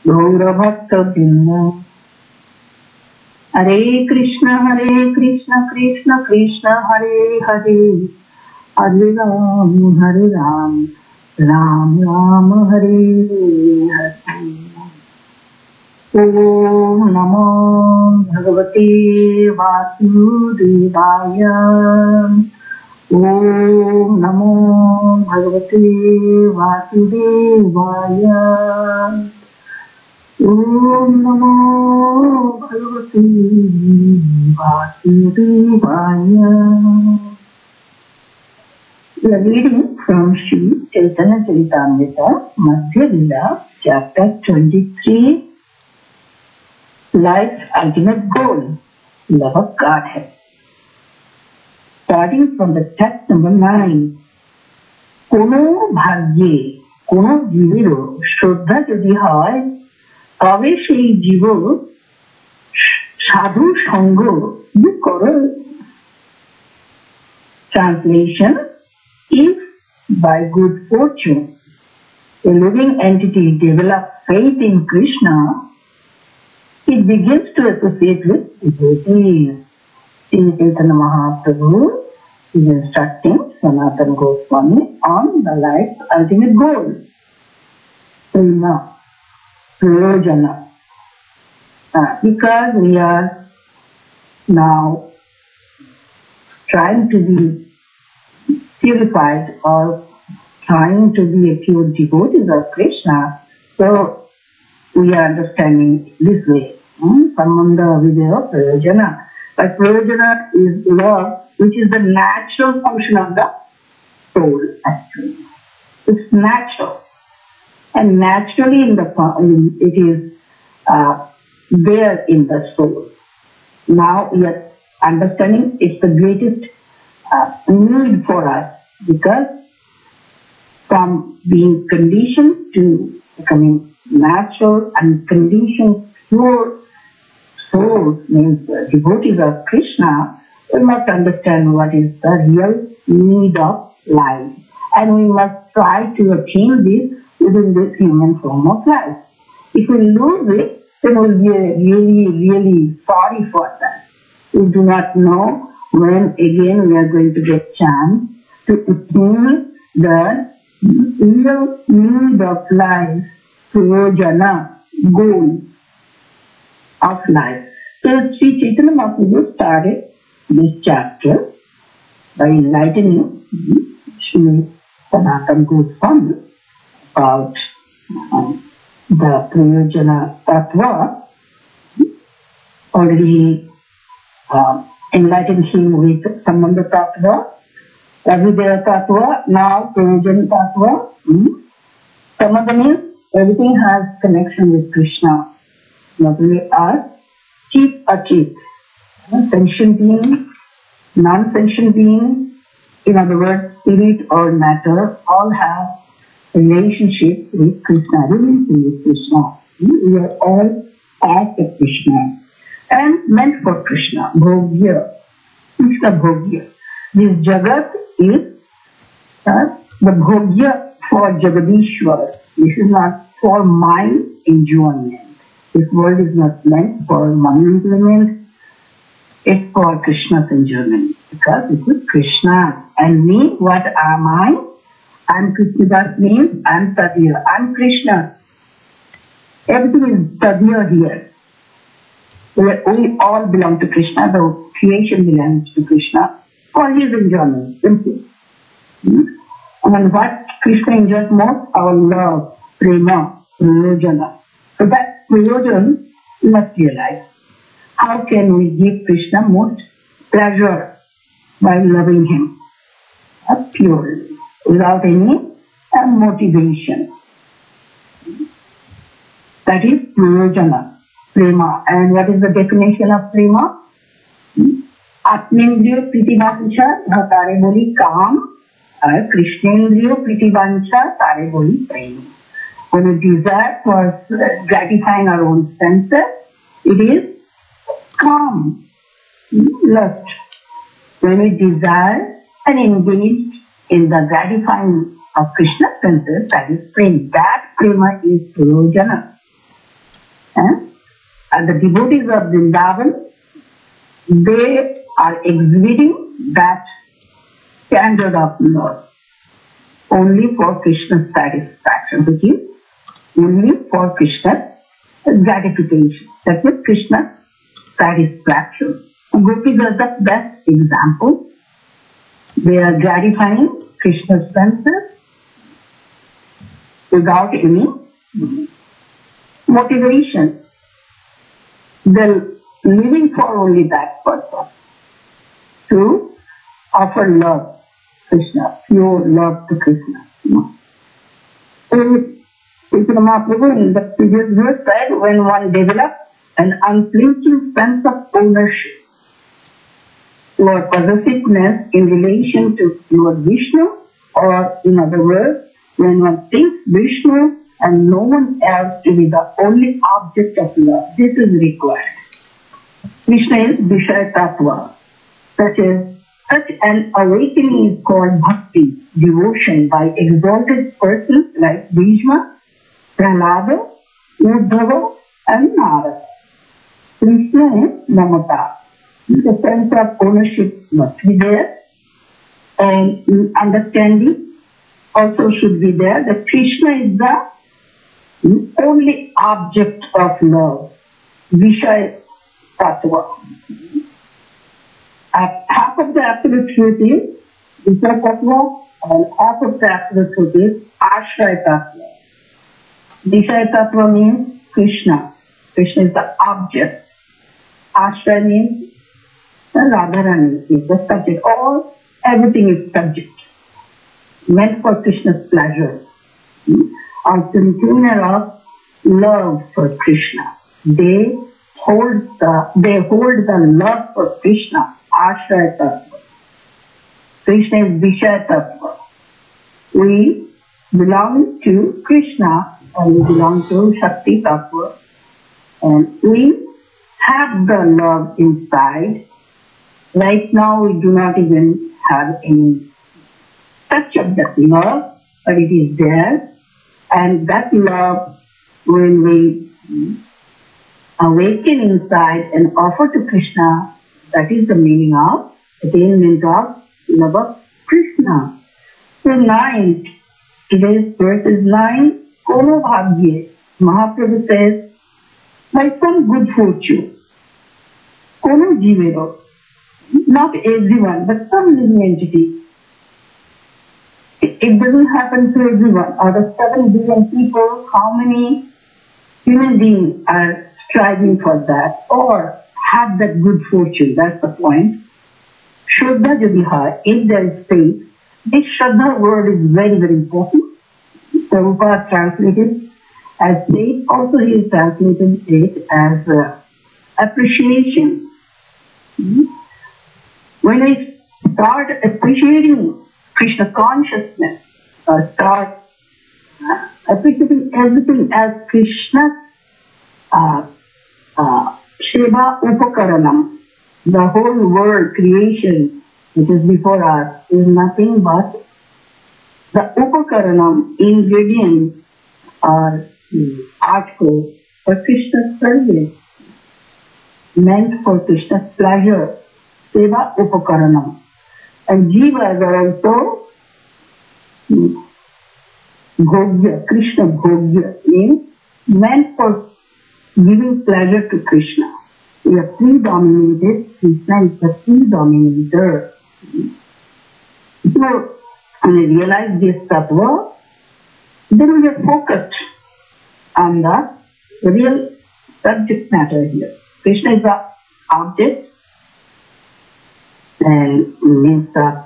Gaurabhaktavrinda. Hare Krishna, Krishna Krishna, Hare Hare, Hare Ram, Ram Ram, Hare Hare. Om Namo Bhagavate Vasudevaya. Om Namo Bhagavate Vasudevaya. Om Namo Bhagavate Vasudevaya. We are reading from Sri Chaitanya Charitamrta, Madhya lila, chapter 23, Life's Ultimate Goal, Love of Godhead. Starting from the text number 9. Kono bhagye, kono jivero, shraddha jodi hoy, তবে সেই জীব সাধু সঙ্গ করে। Translation: if by good fortune a living entity develops faith in Krishna, it begins to associate with devotees. Chaitanya Mahaprabhu is instructing Sanatana Goswami on the life's ultimate goal. Prayojana. Because we are now trying to be purified or trying to be a pure devotee of Krishna, so we are understanding this way. Sambandha Vidya Prayojana. But Prayojana is love, which is the natural function of the soul, actually. It's natural. And naturally it is there in the soul. Now we are understanding it's the greatest need for us, because from being conditioned to becoming natural and conditioned pure souls, means devotees of Krishna, we must understand what is the real need of life. And we must try to attain this within this human form of life. If we lose it, then we'll be really, really sorry for that. We do not know when again we are going to get chance to attain the real need of life, prayojana, goal of life. So Sri Chaitanya Mahaprabhu started this chapter by enlightening Sri Sanatana Goswami about the Prayojana Tattva. Already enlightened him with Sambandha Tattva, Avidya Tattva, now Prayojana Tattva. Sambandha means everything has connection with Krishna. Not only us, chief achief, sentient beings, non-sentient beings, in other words, spirit or matter, all have relationship with Krishna, relationship with Krishna. We are all part of Krishna and meant for Krishna. Bhogya, Krishna Bhogya. This Jagat is the Bhogya for Jagadishwar. This is not for my enjoyment. This world is not meant for my enjoyment. It's for Krishna's enjoyment, because it is Krishna. And me, what am I? I'm Krishnadas means I'm Tadya. I'm Krishna. Everything is Tadya here. We all belong to Krishna. The creation belongs to Krishna for his enjoyment, simply. And what Krishna enjoys most? Our love, prema, prayojana. So that prayojana we must realize. How can we give Krishna most pleasure by loving him purely, without any motivation? That is prayojana, prema. And what is the definition of prema? Atmendriya pritivancha tare boli kam, और Krishnendriya pritivancha tare boli prema. When we desire for gratifying our own senses, it is calm, lust. When we desire and engage in the gratifying of Krishna's senses, that is prema. That prema is prayojana. And the devotees of Vrindavan, they are exhibiting that standard of love only for Krishna's satisfaction, which is only for Krishna's gratification. That is Krishna's satisfaction. Gopis are the best example. They are gratifying Krishna's senses without any motivation. They're living for only that purpose, to offer love to Krishna, pure love to Krishna. Chaitanya Mahaprabhu in the previous verse said, when one develops an unflinching sense of ownership or possessiveness in relation to Lord Vishnu, or in other words, when one thinks Vishnu and no one else to be the only object of love, this is required. Krishna is Vishaya Tattva. Such an awakening is called bhakti, devotion, by exalted persons like Bhishma, Prahlada, Uddhava, and Narada. Krishna is Mamata. The sense of ownership must be there, and understanding also should be there that Krishna is the only object of love, Vishaya Tattva. Half of the absolute truth is Vishaya Tattva, and half of the absolute truth is Ashraya Tattva. Vishaya Tattva means Krishna. Krishna is the object. Ashraya means the Radharani is the subject. Everything is subject, meant for Krishna's pleasure. Our container of love for Krishna. They hold the love for Krishna, Ashraya Tattva. Krishna is Vishaya Tattva. We belong to Krishna and we belong to Shakti Tattva, and we have the love inside. Right now we do not even have any touch of that love, but it is there. And that love, when we awaken inside and offer to Krishna, that is the meaning of attainment of love of Krishna. So 9, today's verse is 9, Kono Bhagye. Mahaprabhu says, by some good fortune, Kono Jivero, not everyone, but some living entity. It doesn't happen to everyone. Out of 7 billion people, how many human beings are striving for that or have that good fortune? That's the point. Shraddha Jadi Hai, if there is faith, this Shraddha word is very, very important. Prabhupada translated as faith, also he is translated it as appreciation. When we start appreciating Krishna consciousness, or start appreciating everything as Krishna's Sheva Upakaranam, the whole world, creation, which is before us, is nothing but the Upakaranam, ingredients or articles for Krishna's service, meant for Krishna's pleasure. Seva Upakaranam. And Jivas are also Bhogya, Krishna Bhogya, means meant for giving pleasure to Krishna. We are predominated, Krishna is the predominator. So, when we realize this tattva, then we are focused on the real subject matter here. Krishna is the object, and means the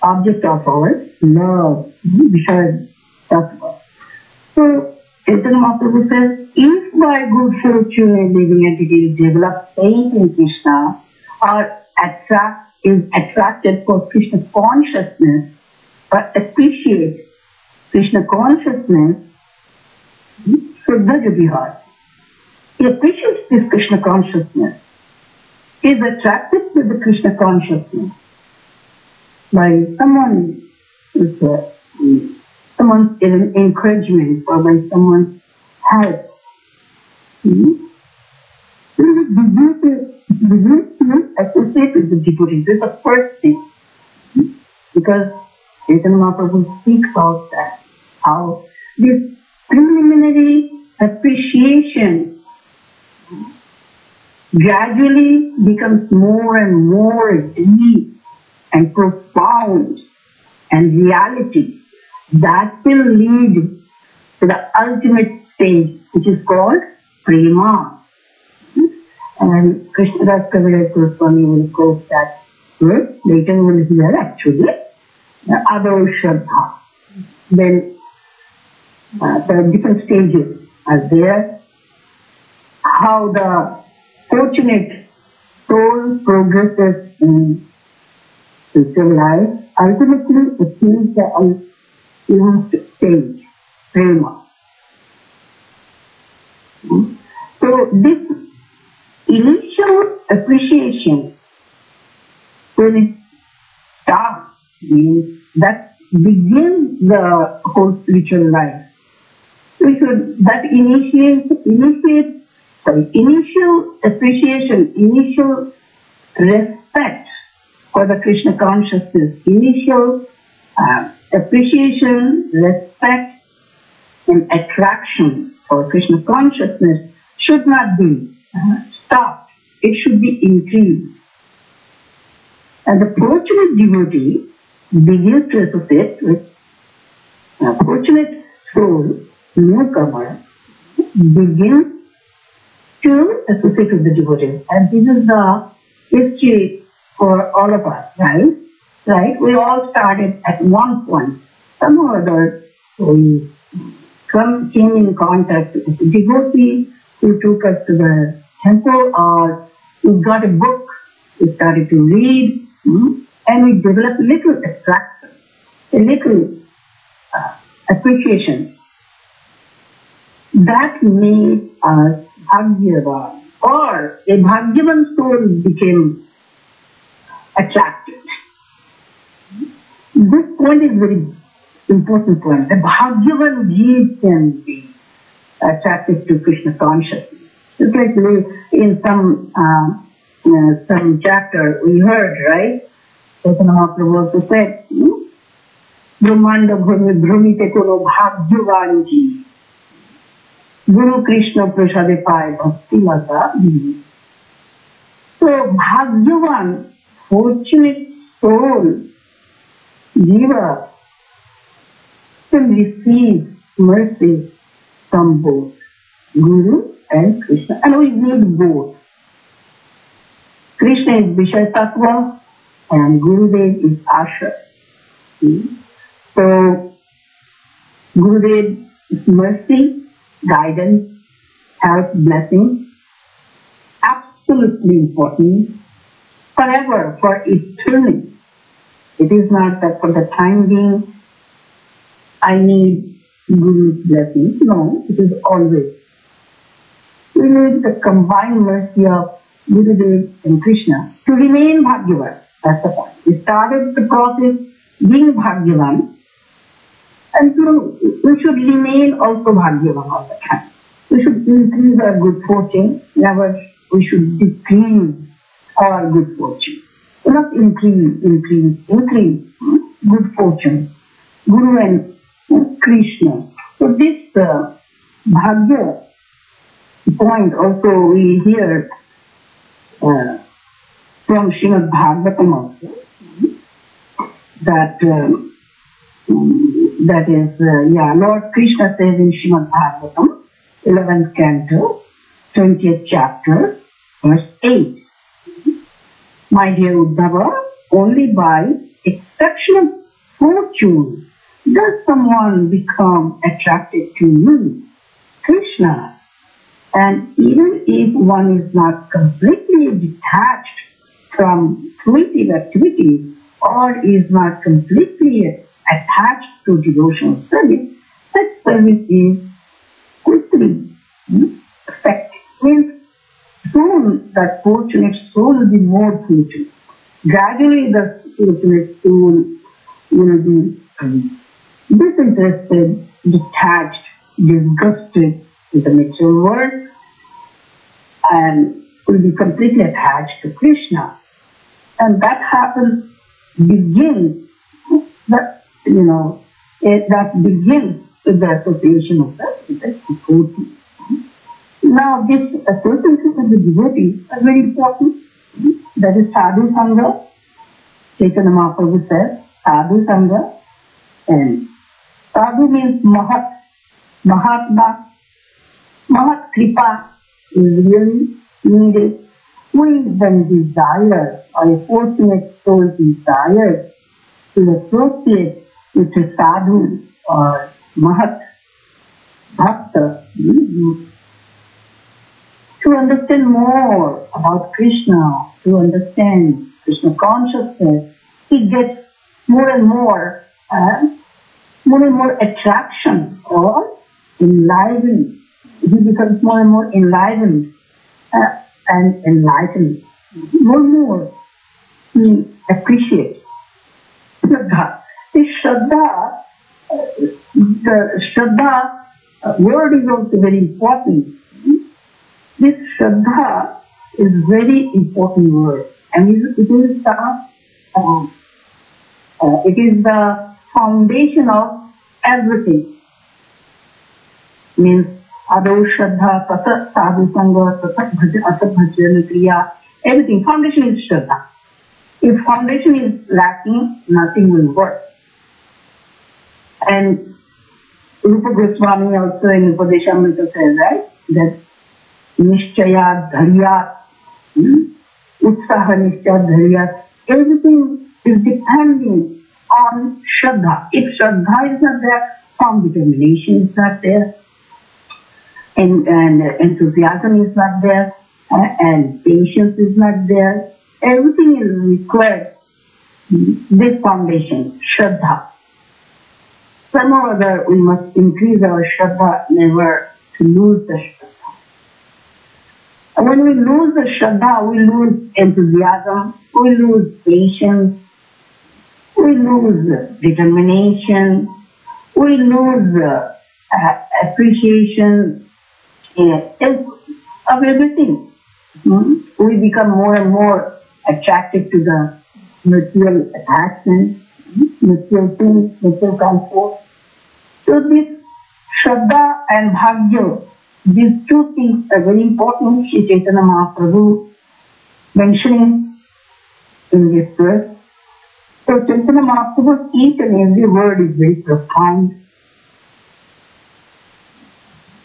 object of our love, Vishaya Tattva. So, Chaitanya Mahaprabhu says, if by good fortune a living entity develops faith in Krishna or is attracted for Krishna consciousness or appreciates Krishna consciousness, Shraddha Jadi Hai. He appreciates this Krishna consciousness. He is attracted to the Krishna consciousness by someone's encouragement or by someone's help. begin to associate with the devotee. This is the first thing. Because Chaitanya Mahaprabhu speaks about that. How this preliminary appreciation gradually becomes more and more deep and profound and reality that will lead to the ultimate stage, which is called prema. And Krishnadas Kaviraj Goswami will quote that verse. Later we will hear actually Adho Shraddha. Then the different stages are there. How the fortunate soul progresses in spiritual life, ultimately achieves the last stage, prema. So this initial appreciation, when it starts, means that begins the whole spiritual life. That initial appreciation, initial respect for the Krishna consciousness, initial appreciation, respect, and attraction for Krishna consciousness should not be stopped. It should be increased. And the fortunate devotee begins to associate with a fortunate soul, newcomer, begins to associate with the devotee. And this is the history for all of us, right? Right? We all started at one point. Some or other, we came in contact with the devotee who took us to the temple, or we got a book, we started to read, and we developed a little attraction, a little appreciation. That made us Bhagyavan, or a Bhagyavan soul became attracted. This point is very important point. The Bhagyavan Jeev can be attracted to Krishna consciousness. Just like in some chapter we heard, right? Chaitanya Mahaprabhu also said, Brahmanda Bhrumite Kono Bhagyavan Jeev, Guru Krishna Prasade Pai Bhakti Lata. So Bhagyavan, fortunate soul, Jiva, can receive mercy from both Guru and Krishna. And we need both. Krishna is Vishaya Tattva and Gurudev is Asha. So Gurudev is mercy, guidance, help, blessing. Absolutely important. Forever, for eternity. It is not that for the time being I need Guru's blessing. No, it is always. We need the combined mercy of Gurudev and Krishna to remain Bhagyavan. That's the point. We started the process being Bhagyavan, and so we should remain also Bhagyavan all the time. We should increase our good fortune, never we should decrease our good fortune. We must increase good fortune. Guru and Krishna. So this Bhagya point also we hear from Srimad Bhagavatam also, that is, Lord Krishna says in Srimad Bhagavatam, 11th canto, 20th chapter, verse 8. My dear Uddhava, only by exceptional fortune does someone become attracted to me, Krishna. And even if one is not completely detached from fruitive activities or is not completely attached to devotional service, such service is quickly effective. Means soon that fortunate soul will be more fortunate. Gradually the fortunate soul will be disinterested, detached, disgusted with the material world, and will be completely attached to Krishna. And that happens, begins, that, that begins with the association of with the devotee. Now, this association with the devotee is very important. That is sadhu sangha. Chaitanya Mahaprabhu says, sadhu sangha. And sadhu means mahat, mahatma. Mahat kripa is really needed. We then desire, or a fortunate soul desires to associate with a sadhu or mahat bhakta, to understand more about Krishna, to understand Krishna consciousness. He gets more and more attraction or enlivened. He becomes more and more enlivened and enlightened. More and more he appreciates Shraddha. This Shraddha, the Shraddha word is also very important. This Shraddha is very important word, and it is the foundation of everything. Means Ado Shraddha, Tata Sadhu Sangha, Tata Bhajana Kriya, everything. Foundation is Shraddha. If foundation is lacking, nothing will work. And Rupa Goswami also in Upadeshamrita says, right, that Nishchaya Dharya, Utsaha Nishchaya Dharya, everything is depending on Shraddha. If Shraddha is not there, firm determination is not there, and enthusiasm is not there, and patience is not there. Everything is required. This foundation, Shraddha. Somehow or other, we must increase our Shraddha, never to lose the Shraddha. And when we lose the Shraddha, we lose enthusiasm, we lose patience, we lose determination, we lose appreciation of everything. We become more and more attracted to the material attachment, material things, material comfort. So this Shraddha and Bhagya, these two things are very important. Shri Chaitanya Mahaprabhu mentioning in this verse. So Chaitanya Mahaprabhu's each and every word is very profound.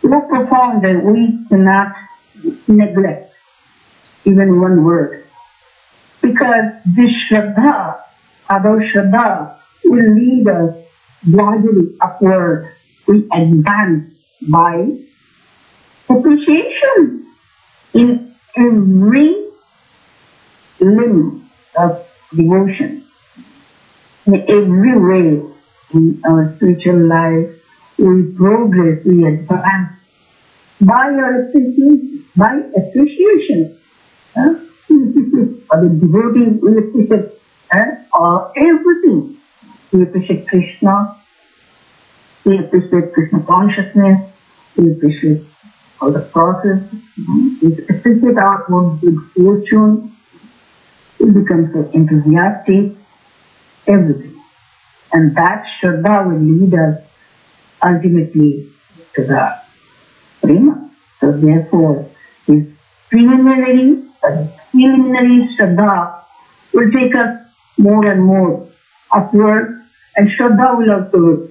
So profound that we cannot neglect even one word. Because this Shraddha, Ado Shraddha, will lead us gradually upward. We advance by appreciation in every limb of devotion. In every way in our spiritual life, we progress, we advance by our appreciation, by appreciation. The devotees will appreciate everything. We appreciate Krishna, we appreciate Krishna consciousness, we appreciate all the process, we appreciate our own good fortune, we become so enthusiastic, everything. And that Shraddha will lead us ultimately to the Prema. So therefore, this preliminary Shraddha will take us more and more upward, and Shraddha will also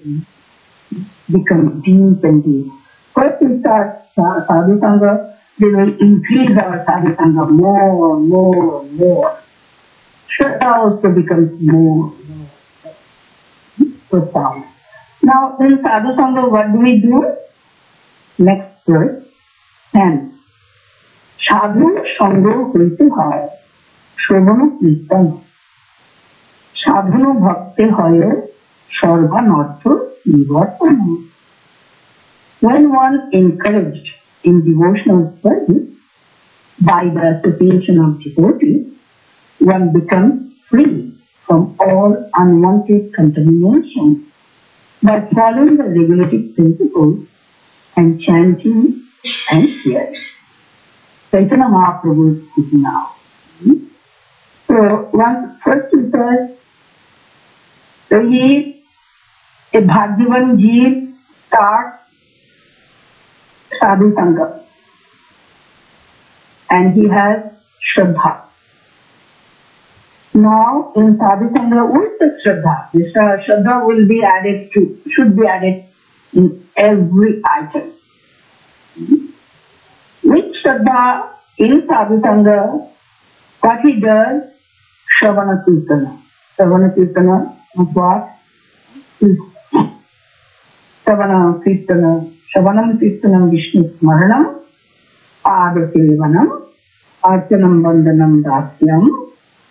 become deep and deep. First we start Sadhu Sangha, then we increase our Sadhu Sangha more and more and more. Shraddha also becomes more profound. Now in Sadhu Sangha, what do we do? Next verse, 10. Sadhu Sangha hoite hoy, Shobhana Kirtan. Sadhana Bhakti hoye, Sarvanartha Nivartana. When one encouraged in devotional service by the association of devotees, one becomes free from all unwanted contamination by following the regulative principles and chanting and hearing. Chaitanya Mahaprabhu is speaking now. So first he says, so he, a Bhagyavan Jeev, starts Sadhu Sangha. And he has Shraddha. Now in Sadhu Sangha, what is the Shraddha? This Shraddha will be added to, should be added in every item. With Shraddha in Sadhu Sangha, what he does, Shravana Kirtana. Shravana Kirtana is what? Shravana Kirtana. Shravanam Kirtanam Vishnu Smaranam, Adasevanam, Archanam Bandhanam Dasyam,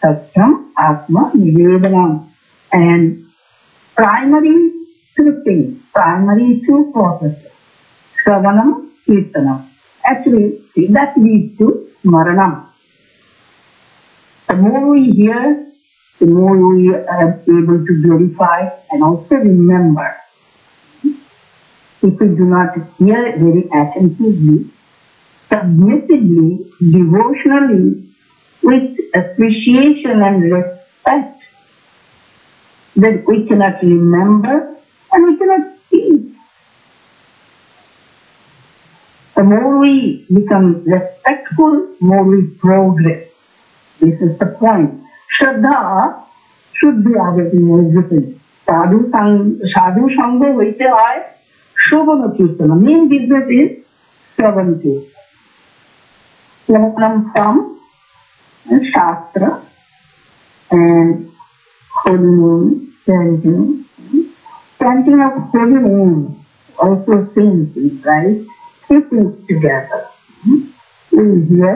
Satyam Atma Nivedanam. And primary two things, primary two processes. Shravanam, Kirtanam. Actually, that leads to Smaranam. The more we hear, the more we are able to glorify and also remember. If we do not hear very attentively, submissively, devotionally, with appreciation and respect, then we cannot remember and we cannot see. The more we become respectful, more we progress. This is the point. Shraddha should be added in everything. Sadhu Sangha hoite hoy Shravana Kirtana. Main business is Shravana Kirtana. Shravanam from Shastra and holy name, chanting. Chanting of holy name, also same thing, right? Three things together. We hear,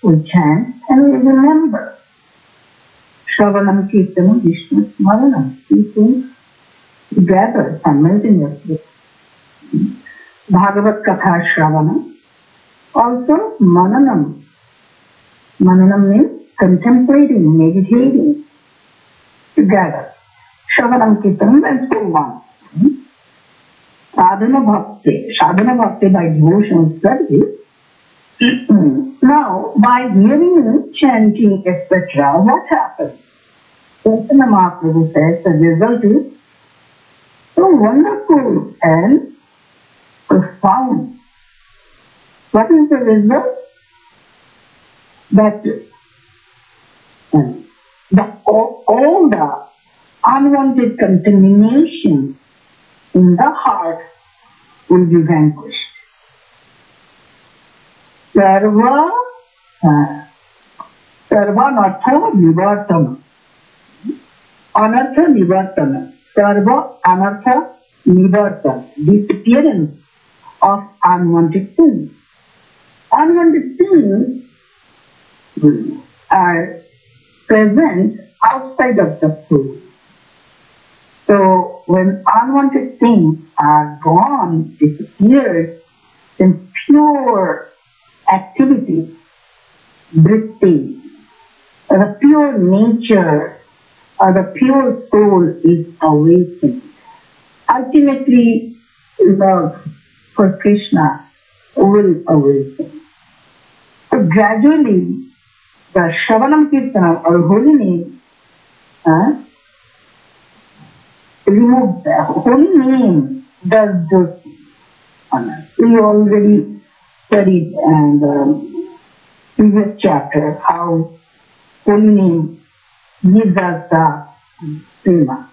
we chant, and we remember. Shravanam, Kirtanam, Vishnu, Smaranam. Three things together, simultaneously. Bhagavad Katha Shravanam. Also, Mananam. Mananam means contemplating, meditating together. Shravanam, Kirtanam, and so on. Sadhana Bhakti by devotion service. Now, by hearing, chanting, etc., what happens? Chaitanya Mahaprabhu says the result is so wonderful and profound. What is the result? That all the unwanted contamination in the heart will be vanquished. Sarva Anartha Nivartana. Anartha Nivartana. Sarva Anartha Nivartana. Disappearance of unwanted things. Unwanted things are present outside of the soul. So when unwanted things are gone, disappeared, then pure activity, vritti, the pure nature or the pure soul is awakened. Ultimately, love for Krishna will awaken. So gradually, the Shravanam Kirtanam or holy name removes the holy name does this on us. We already studied in the previous chapter how holy name gives us the prema,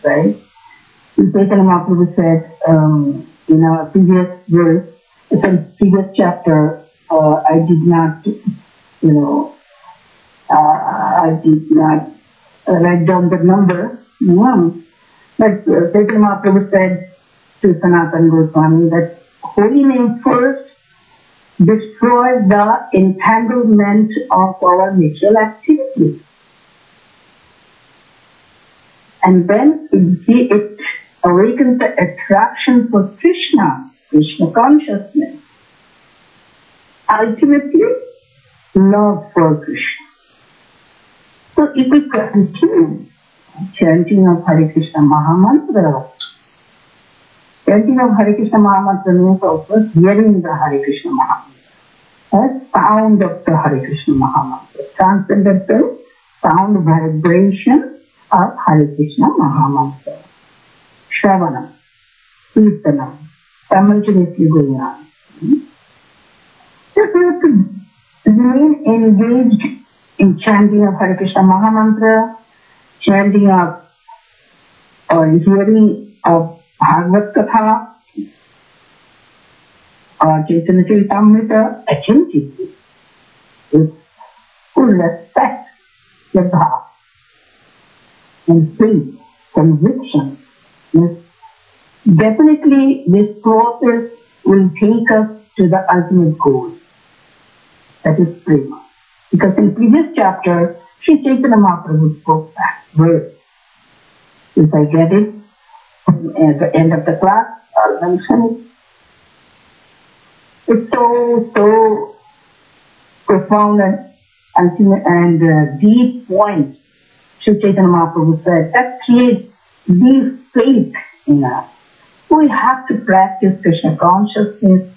right? Chaitanya Mahaprabhu said in our previous verse, previous chapter, I did not, I did not write down the number. But Chaitanya Mahaprabhu said to Sanatana Goswami that holy name first destroys the entanglement of our natural activities. And then it awakens the attraction for Krishna consciousness. Ultimately, love for Krishna. So if we continue chanting of Hare Krishna Mahamantra, chanting of Hare Krishna Mahamantra means also hearing the Hare Krishna Mahamantra. Yes? sound of the Hare Krishna Mahamantra, transcendental sound vibration of Hare Krishna Mahamantra. Shravanam, Kirtanam, simultaneously going on. Just we have to remain engaged in chanting of Hare Krishna Mahamantra, chanting of or hearing of Bhagavad Katha or Chaitanya Charitamrta attentively with full respect, shraddha, and faith, conviction. Yes. Definitely this process will take us to the ultimate goal, that is prema. Because in previous chapter, Sri Chaitanya Mahaprabhu spoke that word. If I get it at the end of the class, I'll mention it. It's so profound and deep point. Sri Chaitanya Mahaprabhu said that creates deep faith in us. We have to practice Krishna consciousness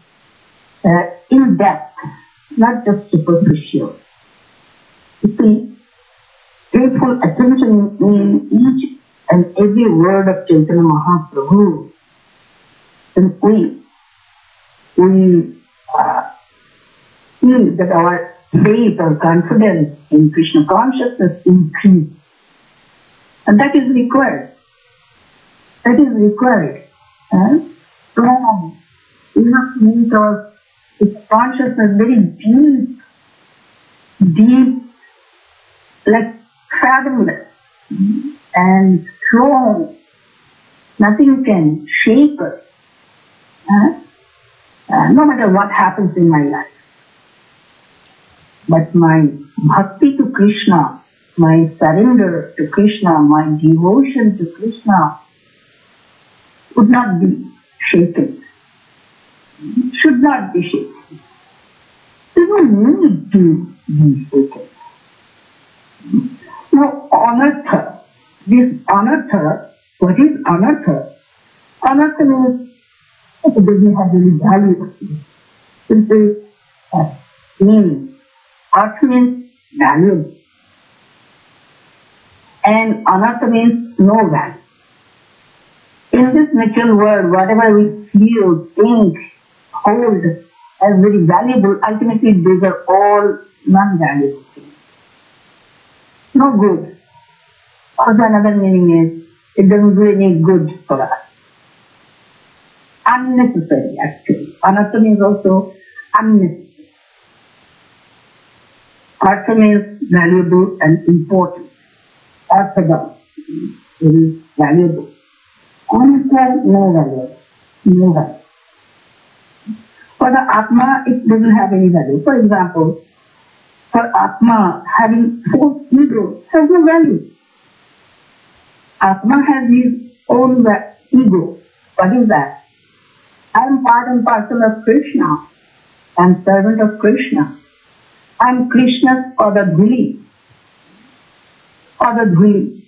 in depth, not just superficial. You see, faithful attention in each and every word of Chaitanya Mahaprabhu, and we feel that our faith or confidence in Krishna consciousness increase. And that is required. That is required. Strong. We have to make our consciousness very deep, like fathomless and strong. Nothing can shake us. No matter what happens in my life. But my bhakti to Krishna, my surrender to Krishna, my devotion to Krishna would not be shaken. Should not be shaken. There no need to be shaken. Now, anartha. This anartha, what is anartha? Anartha means it doesn't have any value. Simply meaning. Artha means value. And anartha means no value. In this material world, whatever we feel, think, hold as very valuable, ultimately these are all non-valuable things. No good. Also another meaning is, it doesn't do any good for us. Unnecessary actually. Anartha means also unnecessary. Artha means valuable and important. Arthagam, very valuable. Anartha, no value. No value. For the Atma, it doesn't have any value. For example, for Atma, having four egos has no value. Atma has his own ego. What is that? I am part and parcel of Krishna. I am servant of Krishna. I am Krishna's Padadhuli. Padadhuli.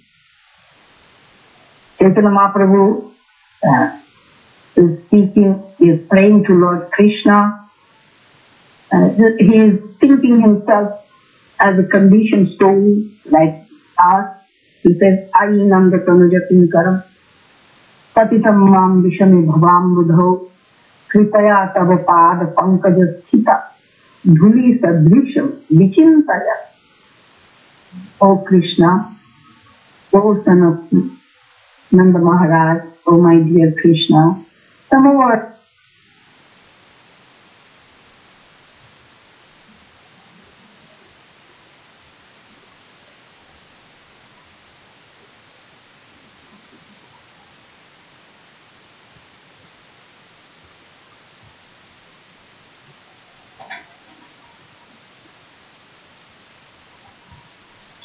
Chaitanya Mahaprabhu is speaking, is praying to Lord Krishna. He is thinking himself as a conditioned soul like us. He says, Ainanda Tanujatin Karam Patitam Mam Vishami Bhavam Budho Kripaya Tava Pada Pankaja Sthita Dhuli Sadrisham Vichintaya. O Krishna, O son of Nanda Maharaj, O my dear Krishna, some of our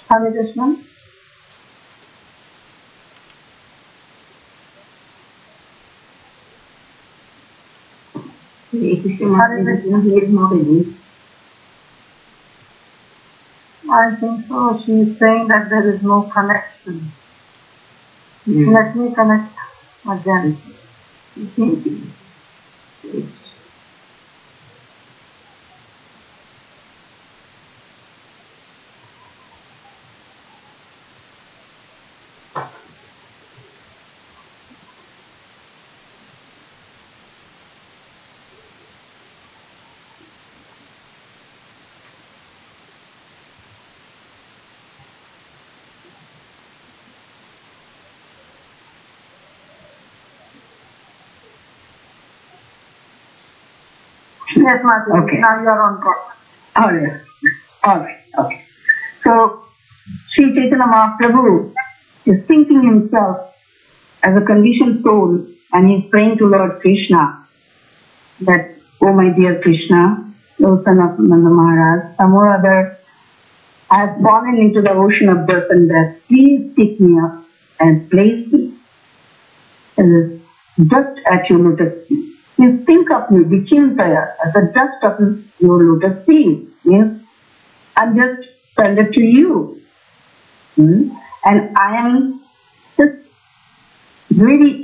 Hare Krishna. Hare Krishna, he is not in. I think so. She is saying that there is no connection. Let me connect again. Thank you. Yes, Mataji. Okay. Now you are on track. All right. All right. Okay. So, Sri Chaitanya Mahaprabhu is thinking himself as a conditioned soul, and he's praying to Lord Krishna that, oh my dear Krishna, O son of Nanda Maharaj, some or other, I have fallen into the ocean of birth and death. Please pick me up and place me just at your lotus feet. Please think of me, Vichintaya, as the dust of your lotus feet. Yes, I'm just surrendered to you. And I am just really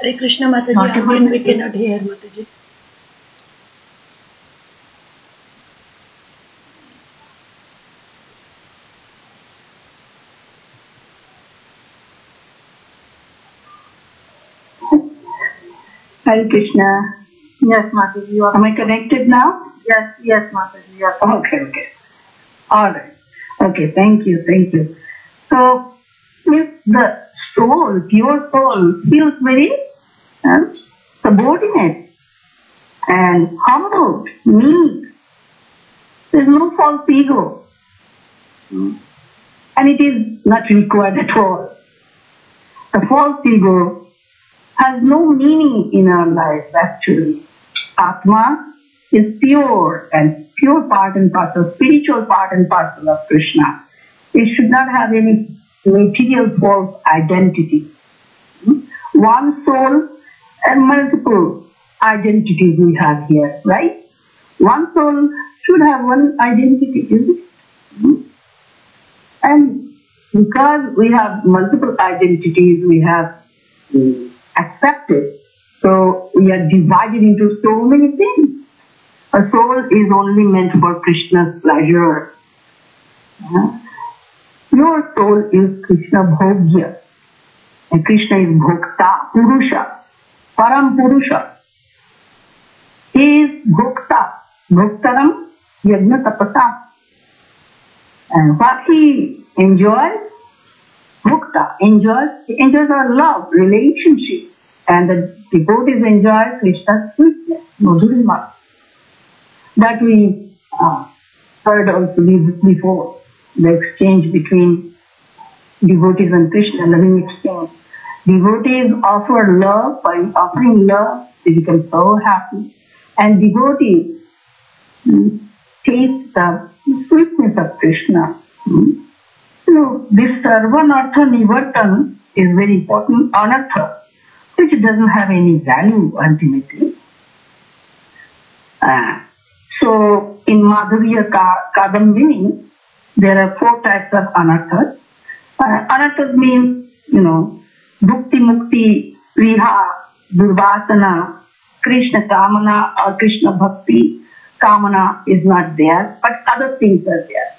Hare Krishna Mataji, again we cannot hear Mataji. Hare Krishna. Yes, Mataji. You are. Am I connected now? Yes, Mataji. You are. Okay. All right. Okay, thank you. So, if the soul, pure soul, feels very subordinate and humble, meek, there is no false ego. And it is not required at all. The false ego has no meaning in our life actually. Atma is pure and pure part and parcel, spiritual part and parcel of Krishna. It should not have any material false identity. One soul and multiple identities we have here, right? One soul should have one identity, isn't it? And because we have multiple identities, we have accepted, so we are divided into so many things. A soul is only meant for Krishna's pleasure. Your soul is Krishna Bhogya. And Krishna is Bhokta, Purusha, Param Purusha. He is Bhokta, Bhoktaram Yajna Tapasa. And what he enjoys, Bhokta enjoys our love, relationship. And the devotees enjoy Krishna's sweetness, Madhurima. That we heard also before, the exchange between devotees and Krishna, loving exchange. Devotees offer love, by offering love, they become so happy. And devotees taste the sweetness of Krishna. This Sarvanartha Nivartan is very important anartha, which doesn't have any value ultimately. So in Madhya Kadambini, there are 4 types of anarthas. Anarthas means, bhukti, mukti, viha, durvasana, Krishna kamana or Krishna bhakti. Kamana is not there, but other things are there.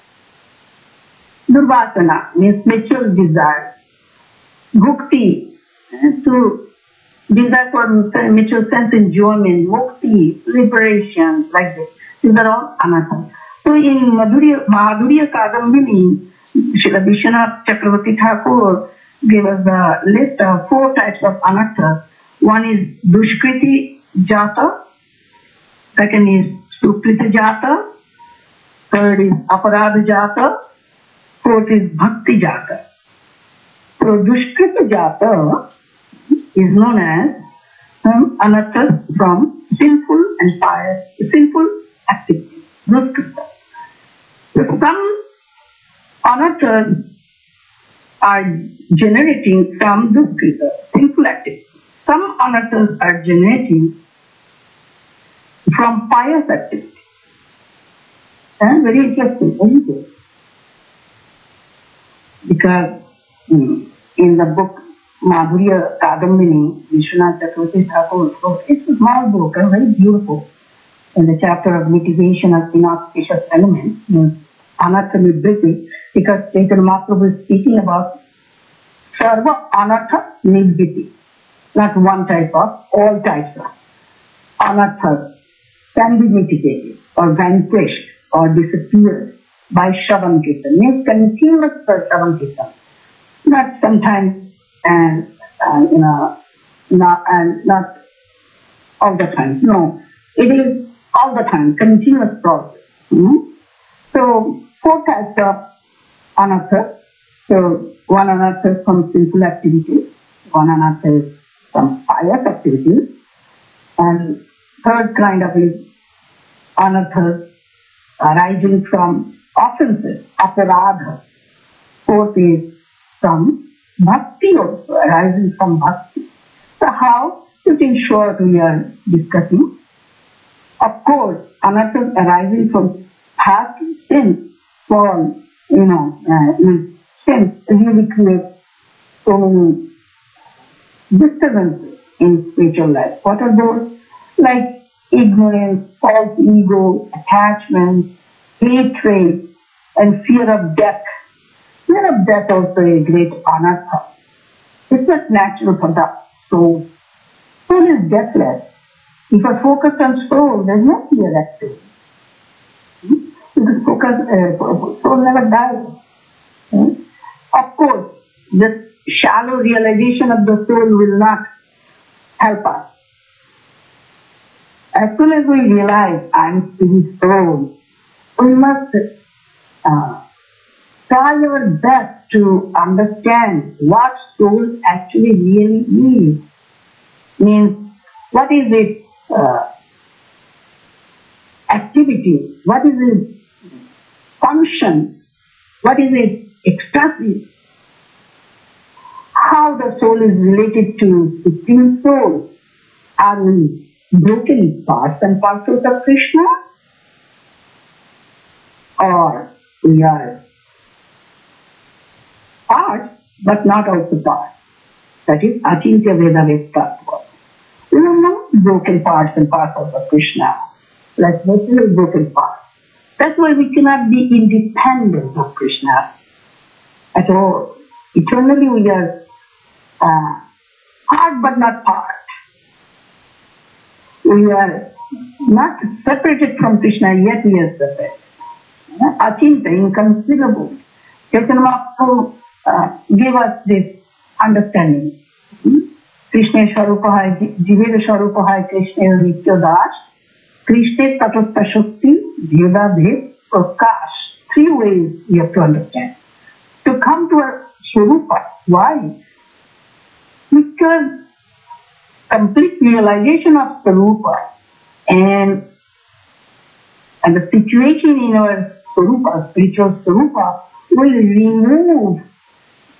Durvasana means material desire. Bhukti, to desire for material sense enjoyment. Mukti, liberation, like this. These are all anarthas. So in Madhurya Kadambini, Srila Vishwanath Chakravarti Thakur gave us the list of 4 types of anarthas. One is Dushkriti Jata, second is Sukriti Jata, third is Aparadha Jata, fourth is Bhakti Jata. So Dushkriti Jata is known as anarthas from sinful and pious, sinful activities. Duskrita. So some anarthas are generating from duskrita, sinful activities. Some anarthas are generating from pious activities. And very interesting, isn't it? Because in the book Madhurya Kadambini, Vishwanath Chakravarti Thakur wrote, it's a small book and very beautiful. In the chapter of mitigation of inauspicious elements, Anartha Nibriti, because Chaitanya Mahaprabhu is speaking about Sarva Anartha Nibriti. not one type of, all types of anarthas can be mitigated or vanquished or disappeared by Shravan Kirtan. Means continuous Shravan Kirtan. Not sometimes and not all the time. No, it is all the time, continuous process. So, 4 types of anartha. So, one anartha is from simple activities, one anartha is from pious activities, and third kind of is anartha arising from offenses, aparadha. Fourth is from bhakti also, arising from bhakti. So how? In short, we are discussing. Of course, anarthas arising from past sin, from, sin really creates so many disturbances in spiritual life. What are those? Like ignorance, false ego, attachment, hatred, and fear of death. Fear of death also is a great anartha. It's not natural for the soul. Soul is deathless. If I focus on soul, there's no fear actually. Because soul never dies. Of course, this shallow realization of the soul will not help us. As soon as we realize I'm still soul, we must try our best to understand what soul actually really is. Means, what is its activity? What is its function? What is its ecstasy? How the soul is related to Supreme Soul? Are we broken parts and parcels of Krishna? Or we are parts, but not also parts. That is Achintya Veda Vedtattva. We are not broken parts and parcels of Krishna. Like literally broken parts. That's why we cannot be independent of Krishna at all. Eternally we are part but not part. We are not separated from Krishna, yet we are separate. Achinta, inconceivable. Chaitanya Mahaprabhu gave us this understanding. Krishna Swarupa Jive Swarupa Krishna Nitya Das, Krishna Tatastha Shakti, Bheda Bhed, Prakash. 3 ways we have to understand. To come to a Swarupa. Why? Because complete realization of Swarupa and the situation in our Swarupa, spiritual Swarupa, will remove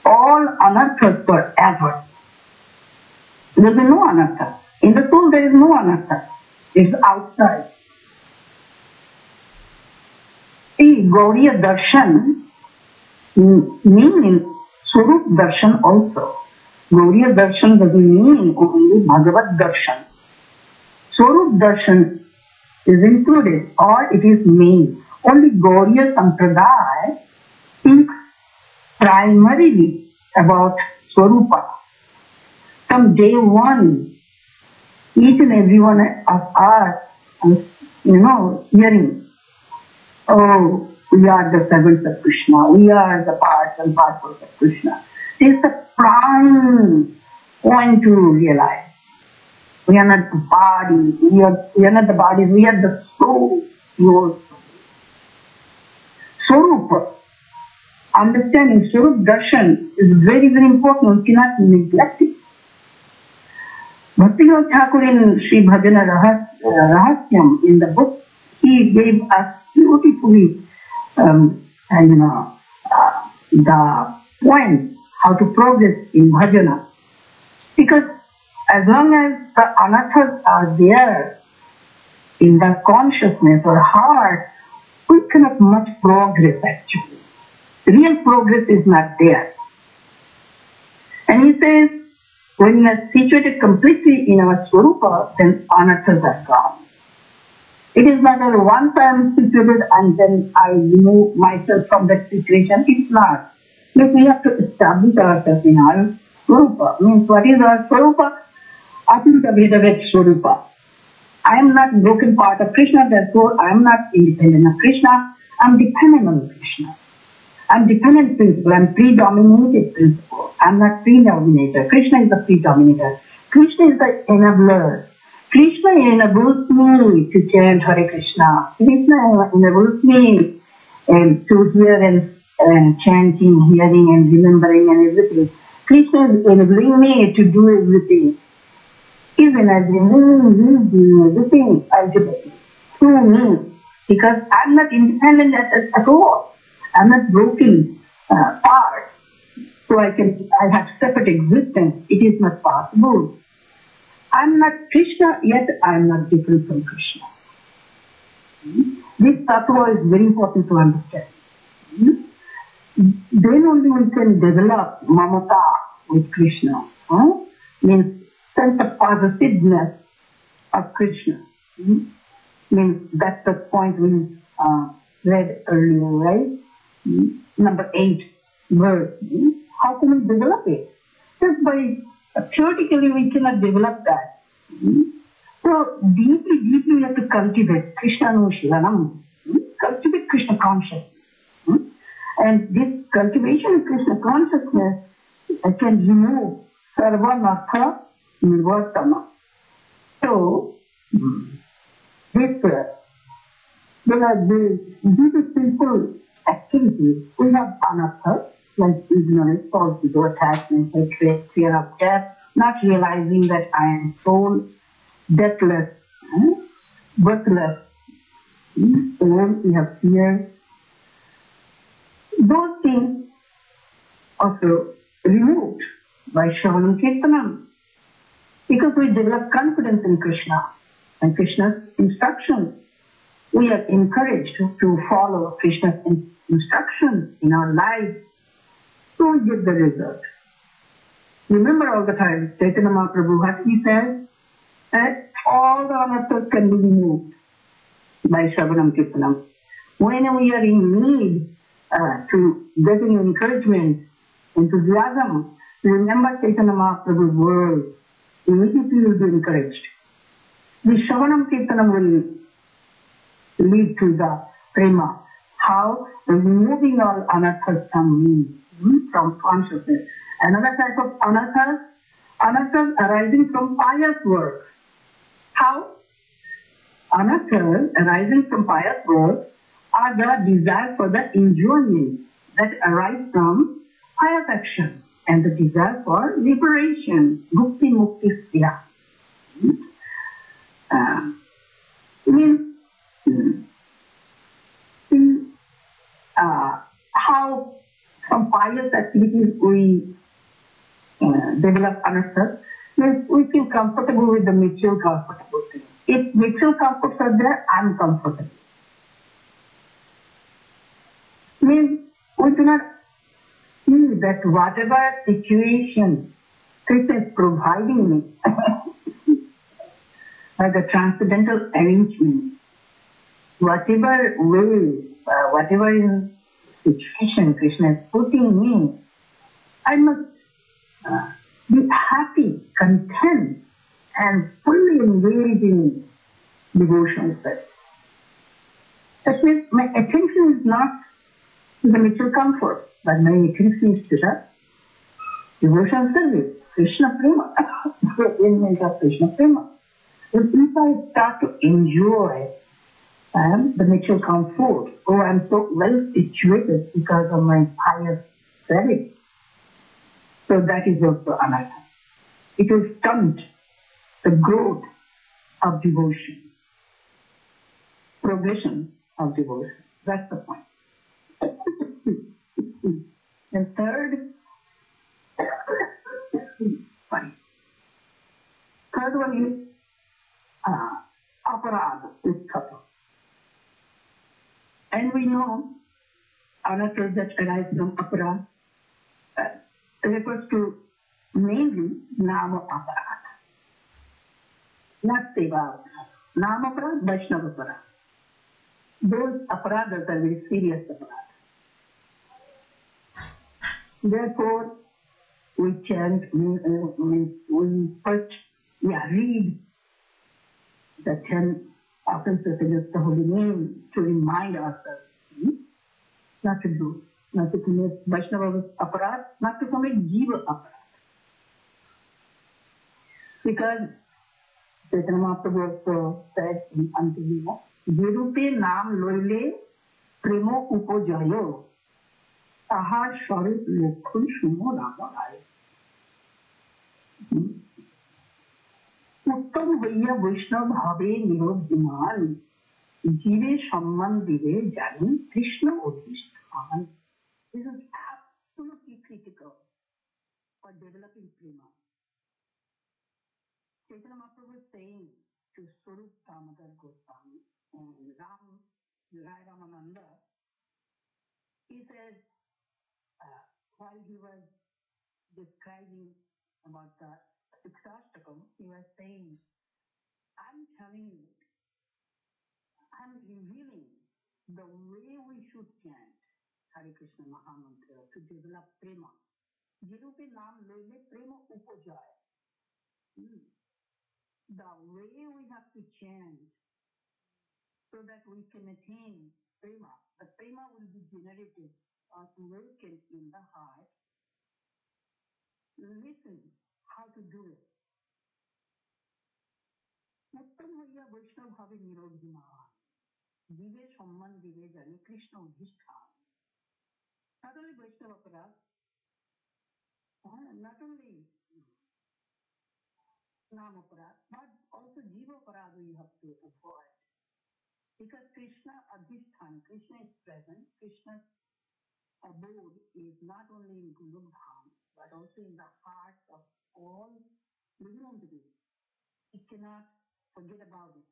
all anarthas forever. There will be no anartha. In the soul there is no anartha. It's outside. See, Gauriya Darshan means Swarup Darshan also. Gauriya Darshan doesn't mean only Bhagavad Darshan. Swarup Darshan is included, or it is main. Only Gauriya Sampradaya speaks primarily about Swarupa. From day one, each and every one of us, hearing, oh, we are the servants of Krishna, we are the parts and parcels of Krishna. This is the prime point to realize. We are not the body, we are not the bodies, we are the soul, your soul. Swarupa, understanding Swarup Darshan is very, very important. We cannot neglect it. Bhaktivinoda Thakur in Sri Bhajana Rahasyam, in the book, he gave us beautifully the point how to progress in bhajana. Because as long as the anarthas are there in the consciousness or heart, we cannot much progress actually. Real progress is not there. And he says, when we are situated completely in our Swarupa, then anarthas are gone. It is not that once I am situated and then I remove myself from that situation. It's not. Look, we have to establish ourselves in our Swarupa. Means what is our Swarupa? Atinta Vedavet Swarupa. I am not broken part of Krishna, therefore I am not independent of Krishna. I am dependent on Krishna. I am dependent principle. I am predominated principle. I am not predominator. Krishna is the predominator. Krishna is the enabler. Krishna enables me to chant Hare Krishna. Krishna enables me to hear and chanting, hearing and remembering and everything. Krishna is enabling me to do everything. He's enabling me, he's doing everything ultimately through me. Because I'm not independent at all. I'm not broken part. So I have separate existence. It is not possible. I'm not Krishna, yet I'm not different from Krishna. This tattva is very important to understand. Then only we can develop mamata with Krishna. Means sense of possessiveness of Krishna. Means that's the point we read earlier, right? Number 8 verse. How can we develop it? Just by theoretically we cannot develop that. So deeply we have to cultivate Krishna Anushilanam. Cultivate Krishna consciousness. And this cultivation of Krishna consciousness can remove sarvanartha nivartana. So this these simple activities, we have anartha, like ignorance, false ego, attachment, hatred, fear of death, not realizing that I am soul, deathless, birthless. Then we have fear. Those things also removed by Shravanam Kirtanam, because we develop confidence in Krishna and Krishna's instructions. We are encouraged to follow Krishna's instructions in our lives, so we get the result. Remember all the time, Chaitanya Mahaprabhu, what he says, that all the anarthas can be removed by Shravanam Kirtanam. When we are in need to getting encouragement, enthusiasm, remember Chaitanya Mahaprabhu's words. Immediately you will be encouraged. The Shravanam Kirtanam will lead to the prema. How? Removing all anarthas from me, from consciousness. Another type of anarthas arising from pious work. How? Anarthas arising from pious work are the desire for the enjoyment that arise from pious action and the desire for liberation, mukti mukti sthira. How from pious activities we develop anarthas, means we feel comfortable with the mutual comfortable thing. If mutual comforts are there, I'm comfortable. Means we do not see that whatever situation Krishna is providing me, like a transcendental arrangement, whatever way, whatever in situation Krishna is putting me, I must be happy, content, and fully engaged in devotional service. That means my attention is not to the mutual comfort, but my attention is to the devotional service, Krishna Prema, the attainment of Krishna Prema. But if I start to enjoy the mutual comfort, oh, I'm so well situated because of my pious service, so that is also anartha. It will stunt the growth of devotion, progression of devotion. That's the point. And third one is aparad, uttapa. And we know anarthas that arise from aparad refers to mainly nama aparad, not seva aparad. Nama aparad, Vaishnava aparad. Those aparadas are very serious aparadas. Therefore, we chant, we first read the 10 offenses of the holy name to remind ourselves not to do, not to commit Vaishnava aparat, not to commit Jiva aparat. Because Chaitanya Mahaprabhu also said in Antilila, Jerupe Nam Loile Premo Upojayo Tahar Swarup Lokhun Shumo Ramarai. उत्तम হইয়া বৈষ্ণব হবে নিরোধমান জীবে সম্মান দিবে জানি Krishna অধিষ্ঠান. This is absolutely critical for developing prema. Chaitanya Mahaprabhu is saying to Swarup Damodar Goswami and Rai Ramananda, he says, while he was describing about the Sikshashtakam, he was saying, I'm telling you, I'm revealing the way we should chant Hare Krishna Mahamantra to develop prema. Jerupe Nam Loile Prema Upojaya. The way we have to chant so that we can attain prema. The prema will be generated or awakened in the heart. Listen how to do it. उत्तम হইয়া বৈষ্ণব হবে নিরোধমান জীবে সম্মান দিবে জানি Krishna অধিষ্ঠান. Not only Vaishnava aparat, not only Nam aparat, but also Jiva aparat you have to avoid. Because Krishna Adhishthan, Krishna is present, Krishna's abode is not only in Gurudham, but also in the hearts of all living entities. We cannot forget about it.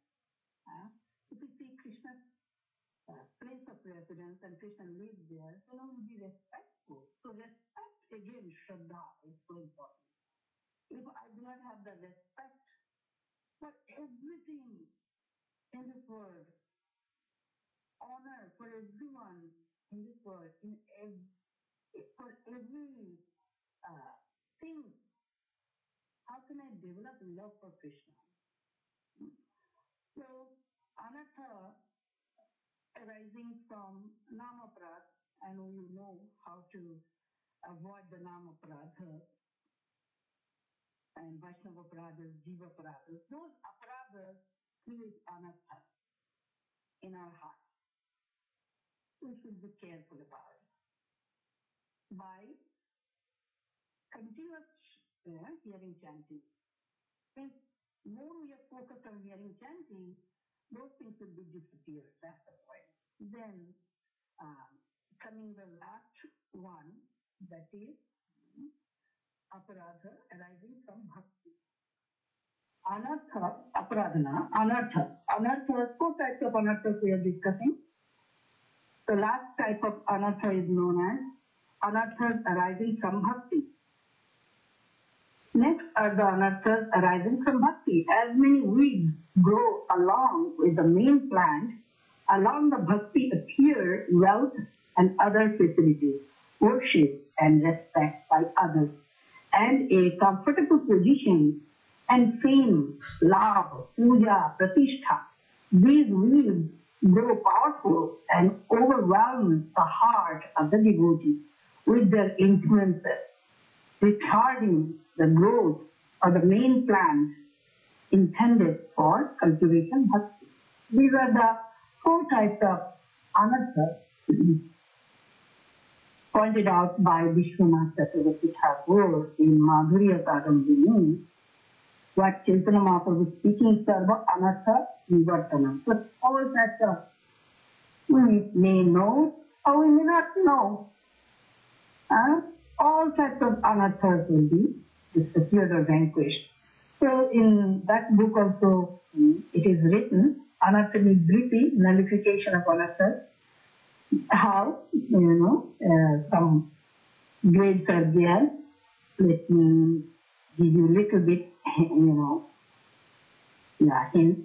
If we see Krishna's place of residence and Krishna lives there, then we will be respectful. So respect again, Shraddha is so important. If I do not have the respect for everything in this world, honor for everyone in this world, for every thing, how can I develop love for Krishna? So, anartha arising from namaparat, and we know how to avoid the namaparadha and Vaishnava aparadhas, Jiva aparadhas. Those aparadhas create anartha in our heart. We should be careful about it. By continuous hearing chanting. Since more we are focused on hearing chanting, those things will be disappeared. That's the point. Then, coming the last one, that is aparadha arising from bhakti. Anartha, aparadhana, anartha. Anartha, 4 types of anarthas we are discussing. The last type of anartha is known as anarthas arising from bhakti. Next are the anarthas arising from bhakti. As many weeds grow along with the main plant, along the bhakti appear wealth and other facilities, worship and respect by others, and a comfortable position and fame, love, puja, pratishtha. These weeds grow powerful and overwhelm the heart of the devotee with their influences, retarding the growth of the main plant intended for cultivation bhakti. These are the 4 types of anarthas pointed out by Vishwanath Chakravarti Thakur in Madhya Kadambini. What Chaitanya Mahaprabhu is speaking, Sarva Anartha Nivartana. So all types of, we may know or we may not know. All types of anarthas will be disappeared or vanquished. So in that book also it is written, Anartha Nibriti, nullification of anarthas, how, some grades are there. Let me give you a little bit, hints.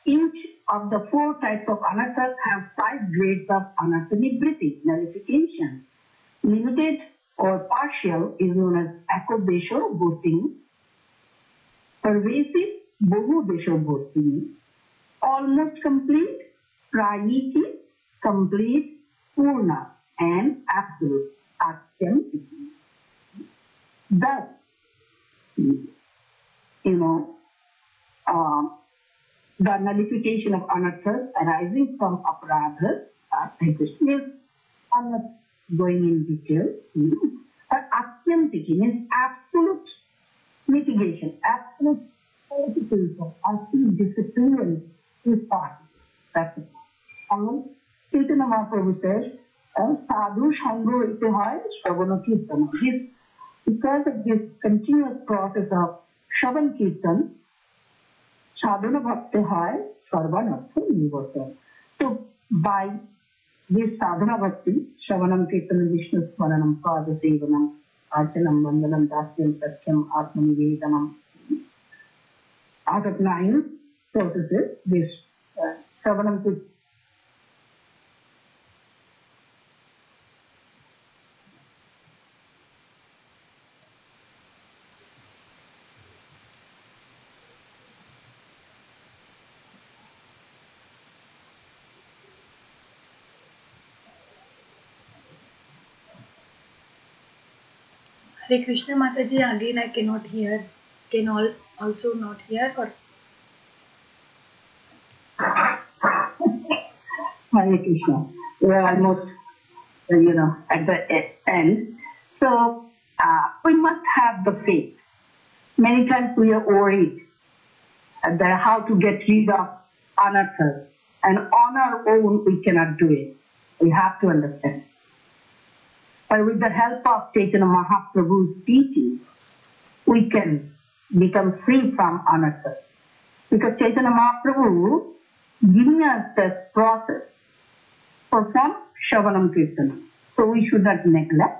Each of the 4 types of anarthas have 5 grades of anartha nibriti, nullification. Limited or partial is known as akobesho, boasting. Pervasive Bohu Deshabhoti, almost complete, Prayiti, complete, Purna, and absolute, Atyam. Thus, the nullification of anarthas arising from aparadhas, I'm not going in detail, but atyantiki means absolute mitigation, absolute purification, absolute disappearance is possible. That's it. And Chaitanya Mahaprabhu says, sadhu shango ite hoy shravana kirtana. This, because of this continuous process of shravan kirtan, sadhana bhakti hoy sarvanartha nivata. So by this sadhana bhakti, shravanam kirtanam vishnu smaranam pada sevanam archanam vandanam dasyam satyam atmanivedanam, out of 9 processes, this shravanam kirtanam. Hare Krishna Mataji, again I cannot hear. Can all also not hear? Or Hare Krishna. We are almost, at the end. So, we must have the faith. Many times we are worried that how to get rid of anarthas. And on our own, we cannot do it. We have to understand. But with the help of Chaitanya Mahaprabhu's teaching, we can become free from anarthas. Because Chaitanya Mahaprabhu giving us the process for some Shravanam Kirtanam. So we should not neglect.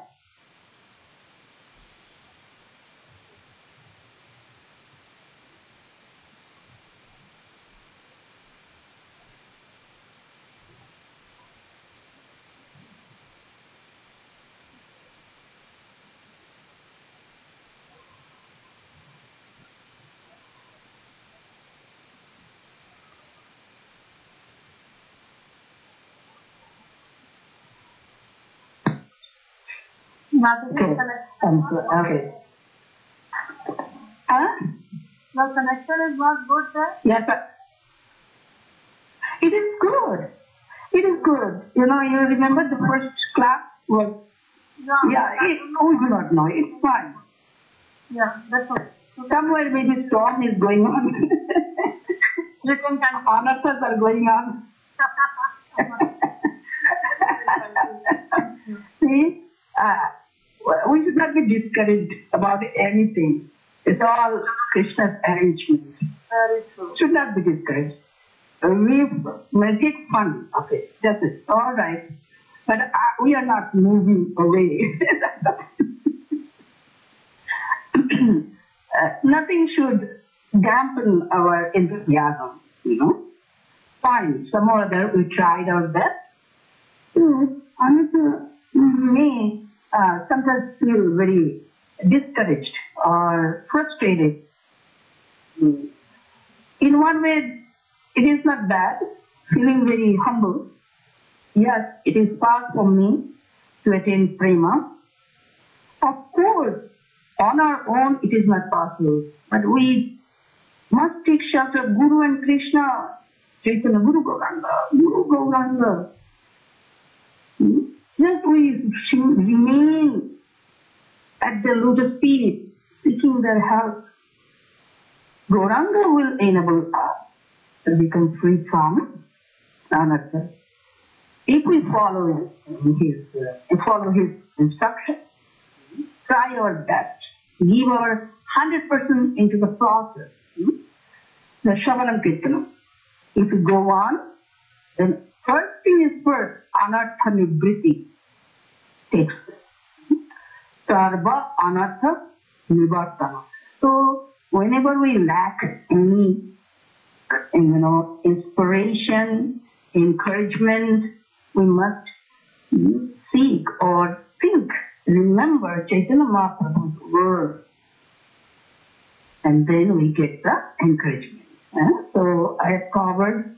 Okay. Huh? The connection is not good there? Yes, but it is good. It is good. You remember the first class was... No, you do not know. It's fine. Yeah, that's all. Somewhere maybe storm is going on. Anarthas are going on. See? We should not be discouraged about anything. It's all Krishna's arrangement. Very true. Should not be discouraged. We may take fun of it. That's it. All right. But we are not moving away. Nothing should dampen our enthusiasm, Fine. Some or other, we tried our best. Another may sometimes feel very discouraged or frustrated. In one way, it is not bad, feeling very humble. Yes, it is far from me to attain prema. Of course, on our own it is not possible, but we must take shelter of Guru and Krishna, Chaitanya Guru Gauranga. Just we remain at the lotus feet, seeking their help. Gauranga will enable us to become free from anartha. If we follow his instruction, try our best, give our 100% into the process, the Shravanam Kirtanam. If we go on, then first thing is first, anartha nibriti takes place. Sarva anartha nivartana. So whenever we lack any, inspiration, encouragement, we must seek or think, remember Chaitanya Mahaprabhu's word. and then we get the encouragement. So I have covered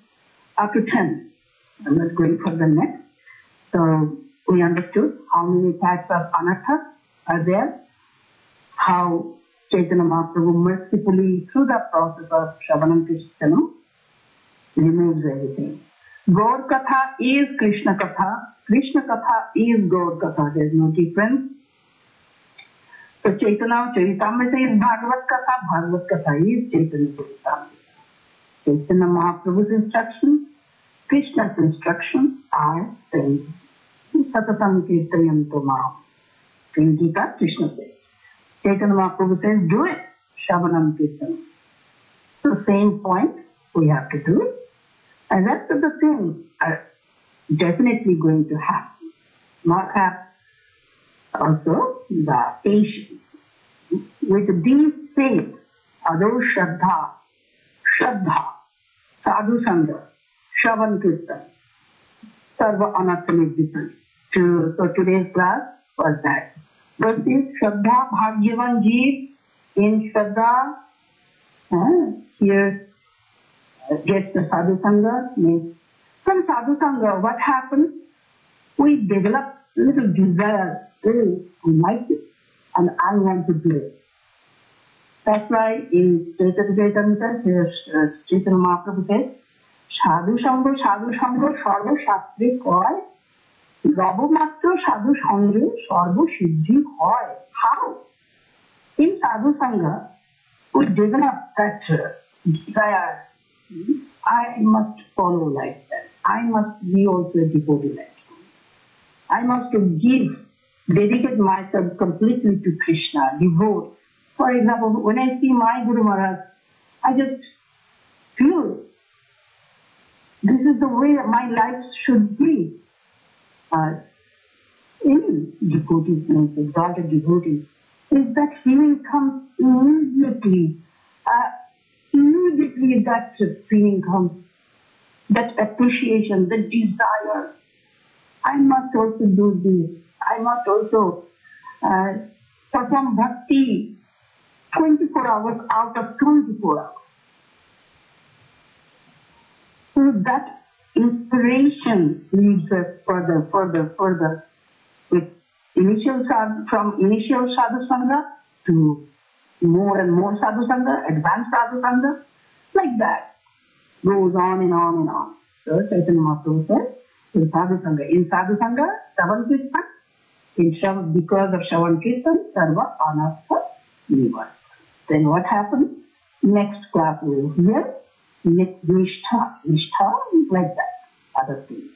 up to 10. I'm not going for the next. So we understood how many types of anarthas are there, how Chaitanya Mahaprabhu mercifully, through the process of Shravanam Kirtanam, removes everything. Gaur Katha is Krishna Katha. Krishna Katha is Gaur Katha. There is no difference. So Chaitanya Charitamrta is Bhagavad Katha. Bhagavad Katha is Chaitanya Charitamrta. Chaitanya Mahaprabhu's instructions, Krishna's instructions are same. Satatam Kirtayanto Maam. In Gita, Krishna says. Chaitanya Mahaprabhu says, do it. Shravanam Kirtanam. So same point we have to do it. And rest of the things are definitely going to happen. Not have also the patience. With these faith, Ado Shraddha, Sadhu Sangha, Shravan Kirtan, Sarva Anartha Nidhitan. So today's class was that. First is Shraddha Bhagyavan Jeev. In Shraddha, here gets the Sadhu Sangha. Means from Sadhu Sangha, what happens? We develop little desire. Oh, I like it, and I want to do it. That's why in Charitamrta, Chaitanya Mahaprabhu says, Sadhu Sangha, Sarva Shastri Koy, Rabo Matra Sadhu Sangha, Sarva Siddhi Hoy. How? In Sadhu Sangha, we develop that desire. I must follow like that. I must be also a devotee like that. I must dedicate myself completely to Krishna, devote. For example, when I see my Guru Maharaj, I just feel this is the way my life should be. In devotees, exalted devotees, is that feeling comes immediately. Immediately that feeling comes, that appreciation, that desire. I must also do this. I must also perform bhakti 24 hours out of 24 hours. So that inspiration leads us further with from initial sadhu sangha to more and more sadhu sangha, advanced sadhu sangha, like that. Goes on and on and on. So Chaitanya Mahaprabhu says, in sadhu sangha, Shravan Kirtan, because of Shravan Kirtan, Sarva Anartha Nivartana. Then what happens? Next class we will hear Nishtha, like that, other things.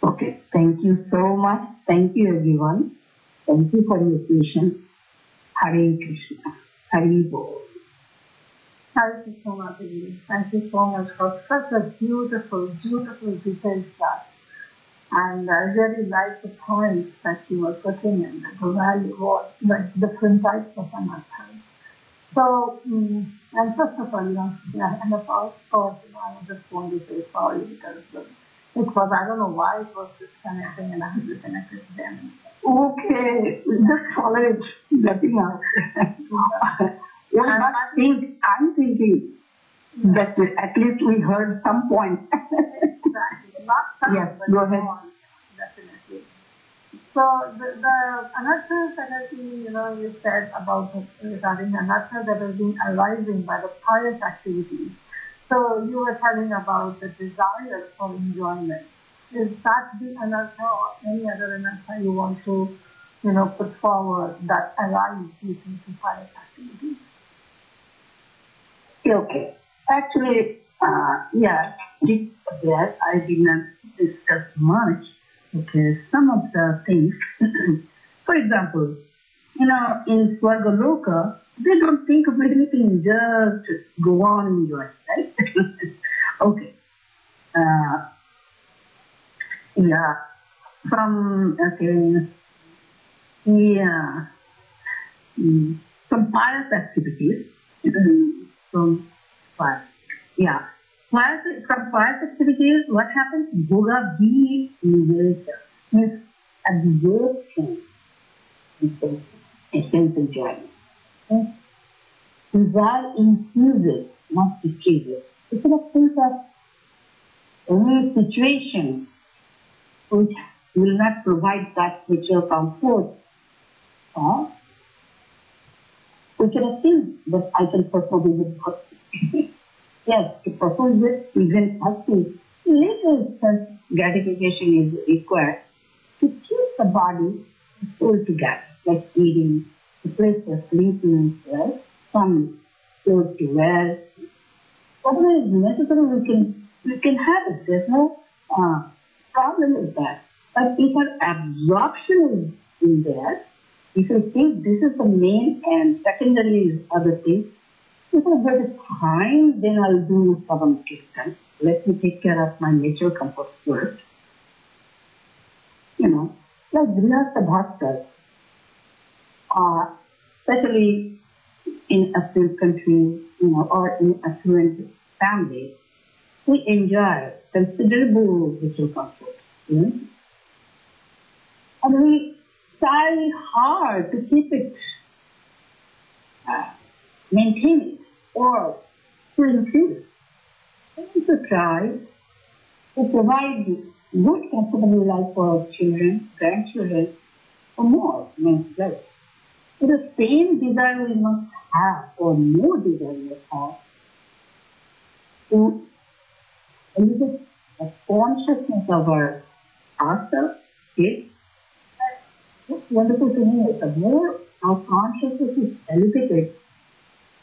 Okay, thank you so much. Thank you everyone. Thank you for your patience. Hare Krishna. Hare Bol. Hare Krishna Mataji. Thank you so much for such a beautiful detailed class. And I really like the points that you were putting in, the value of like different types of anarthas. So, and first of all, and of course, I just want to say sorry because it was, I don't know why it was disconnecting and I had to connect it then. Okay, just follow it, nothing else. I'm thinking that at least we heard some point. Exactly, not some, yes, but go ahead. More, definitely. So the anarthas that has been, you said about regarding anarthas that has been arising by the pious activities. So you were telling about the desire for enjoyment. Is that the anartha or any other anartha you want to, put forward that arise due to pious activities? Okay. Actually, yes, there I did not discuss much because some of the things, for example, in Swargaloka, they don't think of anything, just go on enjoy, right? Okay. Some pious activities, from pious activities, what happens? Bhoga be nivesha, means absorption, essence enjoyment. Okay? desire infuses, not decreases. You cannot think of any situation which will not provide that spiritual comfort. We cannot think that I can perform with bhakti. Yes, to perform with even bhakti, little self gratification is required to keep the body and soul together, like eating, the place for sleeping, right? Some clothes to wear. Whatever is necessary, we can have it. There's no problem with that. But if an absorption is in there, if you think this is the main and secondary is other things, if I get time, then I'll do Savam Kirtan. Let me take care of my natural comfort first. You know, like Grihastha Bhaktas, especially in affluent countries, or in affluent families, we enjoy considerable ritual comfort. And we try hard to keep it, maintain it, or to increase. We should try to provide good, comfortable life for our children, grandchildren, or more men's life. So the same desire we must have, or more desire we must have, to elevate the consciousness of ourselves, kids. What's wonderful to me is the more our consciousness is elevated,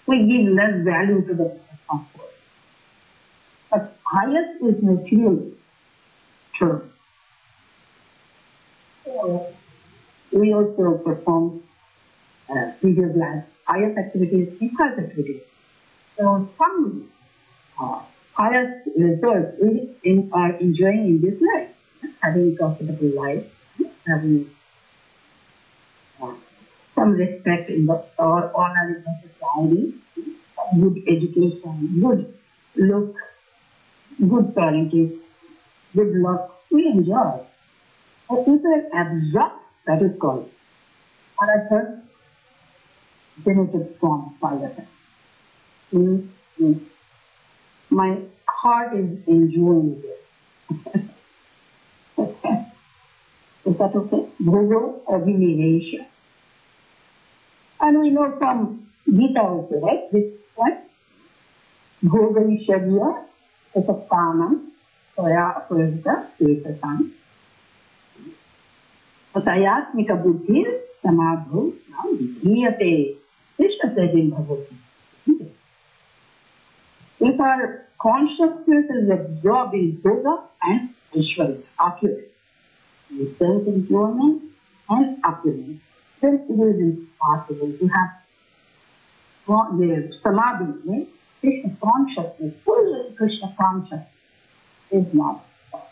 we give less value to the comfort. But highest is material term. We also perform video glass, highest activities, in-house activities. So some highest results we are enjoying in this life, having a comfortable life, having some respect in the or honor in the society, good education, good look, good parenting, good luck, we enjoy. But if we absorb, that is called, or I heard, genetic form fire. My heart is enjoying this. Is that okay? Bhogo Abhinivesha. And we know from Gita also, right? This one. Bhogaishavya Satanam Soya Apurita Svetasam Satayatmika Buddhir Samadho Vidhiyate Krishna says in Bhagavad Gita. If our consciousness is absorbed in Bhoga and Ishvara, accurate, with self-enjoyment and opulence, then it is impossible to have the samadhi, Krishna consciousness, full Krishna consciousness is not possible.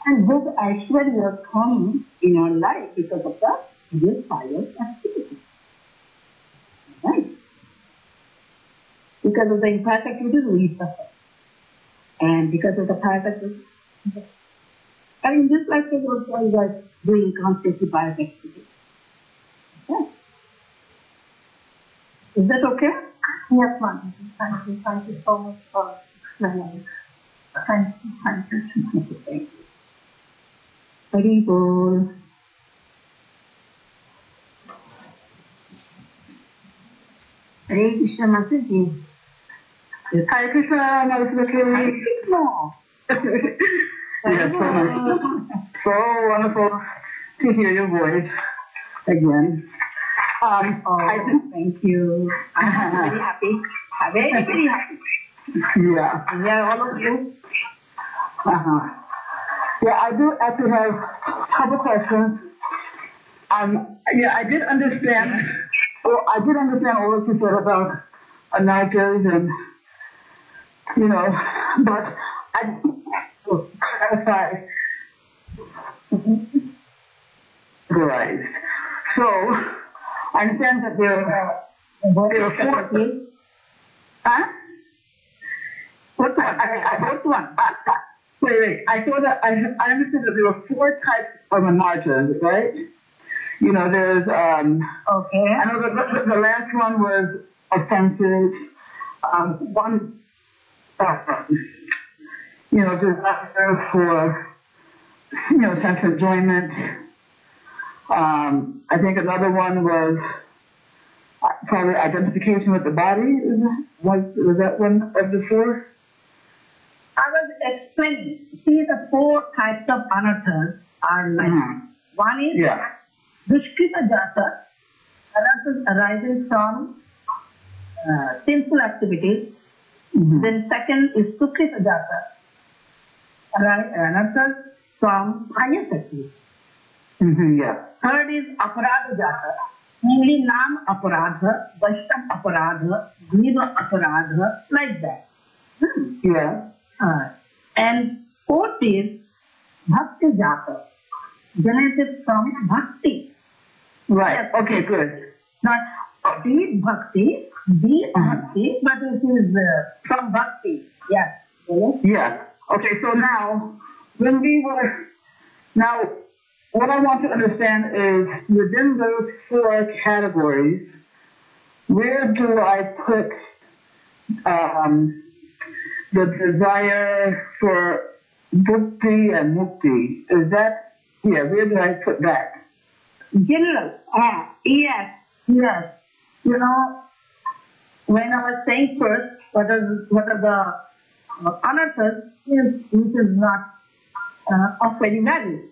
And good Aishwarya comes in our life because of the this pious activity. Right? Because of the impious activities, we suffer. And because of the pious activities, and in this life, we also are doing constantly pious activities. Okay. Is that okay? Yes, ma'am. Thank you. Thank you so much for explaining. Thank you. Thank you. Thank you. Hari Bol. Hare Krishna Mataji. Hare Krishna, Hare Krishna. Yes, so wonderful to hear your voice again. Thank you. I'm very happy. Very, very happy. Yeah. Yeah, all of you. Yeah, I do actually have a couple questions. Yeah, I did understand. Well, I did understand all that you said about anatas and but I clarify. Right. So I understand that there are four. Huh? What one? What one? Wait. I thought that I understood that there were four types of anatas, right? there's, Okay. I know the last one was offensive. One, desire for, sense of enjoyment. I think another one was probably identification with the body. Was that one of the four? I was explaining. See, the four types of anarthas are like one is Dushkrita Jata, anarthas arising from sinful activities. Then second is Sukrita Jata, anarthas from pious activities. Third is Aparadha Jata, namely Nam Aparadha, Vaishnav Aparadha, Griva Aparadha, like that. And fourth is Bhakti Jata, generated from Bhakti. Right, okay, good. Not deep Bhakti, but it is from Bhakti. Yes. Yeah. Okay, so now, what I want to understand is, within those four categories, where do I put the desire for bhakti and mukti? Is that, where do I put that? General. Yes. When I was saying first, what are the anarthas, which is not of any value.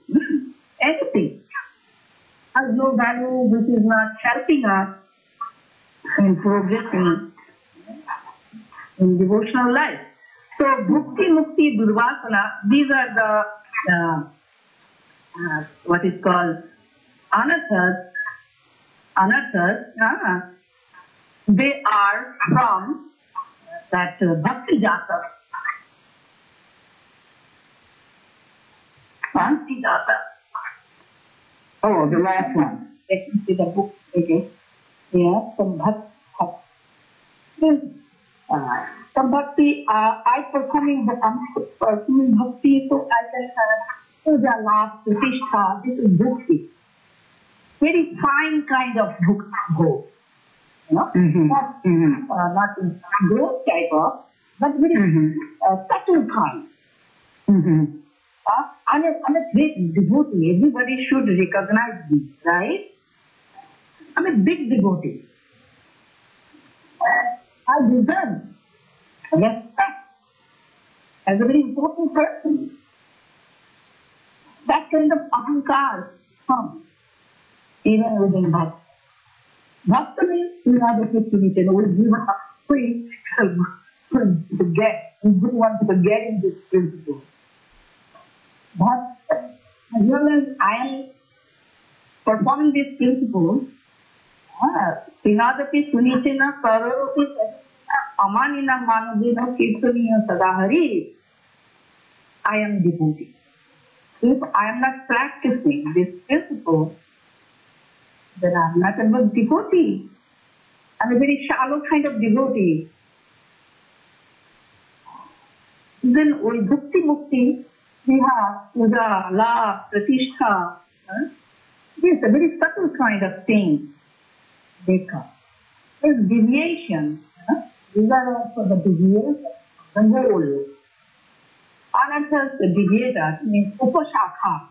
Anything has no value, which is not helping us in progressing in devotional life. So, bhukti, mukti, durvasana, these are the what is called anarthas. They are from that bhakti jata. Bhakti jata. Oh, the last one. Let me see the book again. Some bhakti. I performing bhakti, so I can have puja, last, pratishtha. This is bhakti. Very fine kind of bhakti. Not in gross type of, but very subtle kind. I'm a great devotee. Everybody should recognize me, right? I'm a big devotee. I deserve respect as a very important person. That kind of ahankar comes even within Bhakti. Bhakti means we have a situation, we give up free to get. We don't want to get in this principle. But as well as I am performing this principle, Pinadapi Sunichena Sararopi Amanina Manadina Kirtaniya Sadahari, I am devotee. If I am not practicing this principle, then I am not a good devotee. I am a very shallow kind of devotee. Then with bhakti mukti, we have puja, la, pratishtha. This is a very subtle kind of thing. They come. There's deviation. These are also the deviation of the goal. Anarthas, the deviators, means upashakha.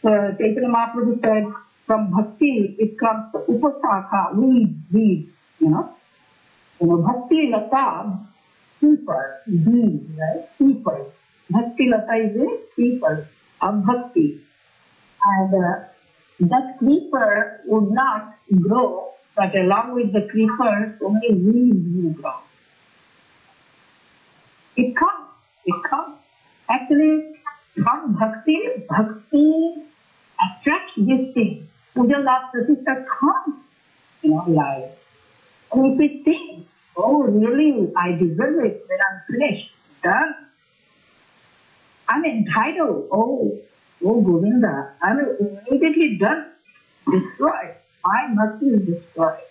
So Chaitanya Mahaprabhu said, from bhakti, it comes to upashakha, weed, bhakti lata, people, bees, right? People. Bhakti lata is a people of bhakti. And that creeper would not grow, but along with the creepers, only weeds will grow. It comes. Actually, from bhakti attracts this thing. Puja love pratishtha comes, life. And if we think, oh, really, I deserve it when I'm finished, done. I'm entitled. Oh, Govinda, I'm immediately done, destroyed. My bhakti is destroyed.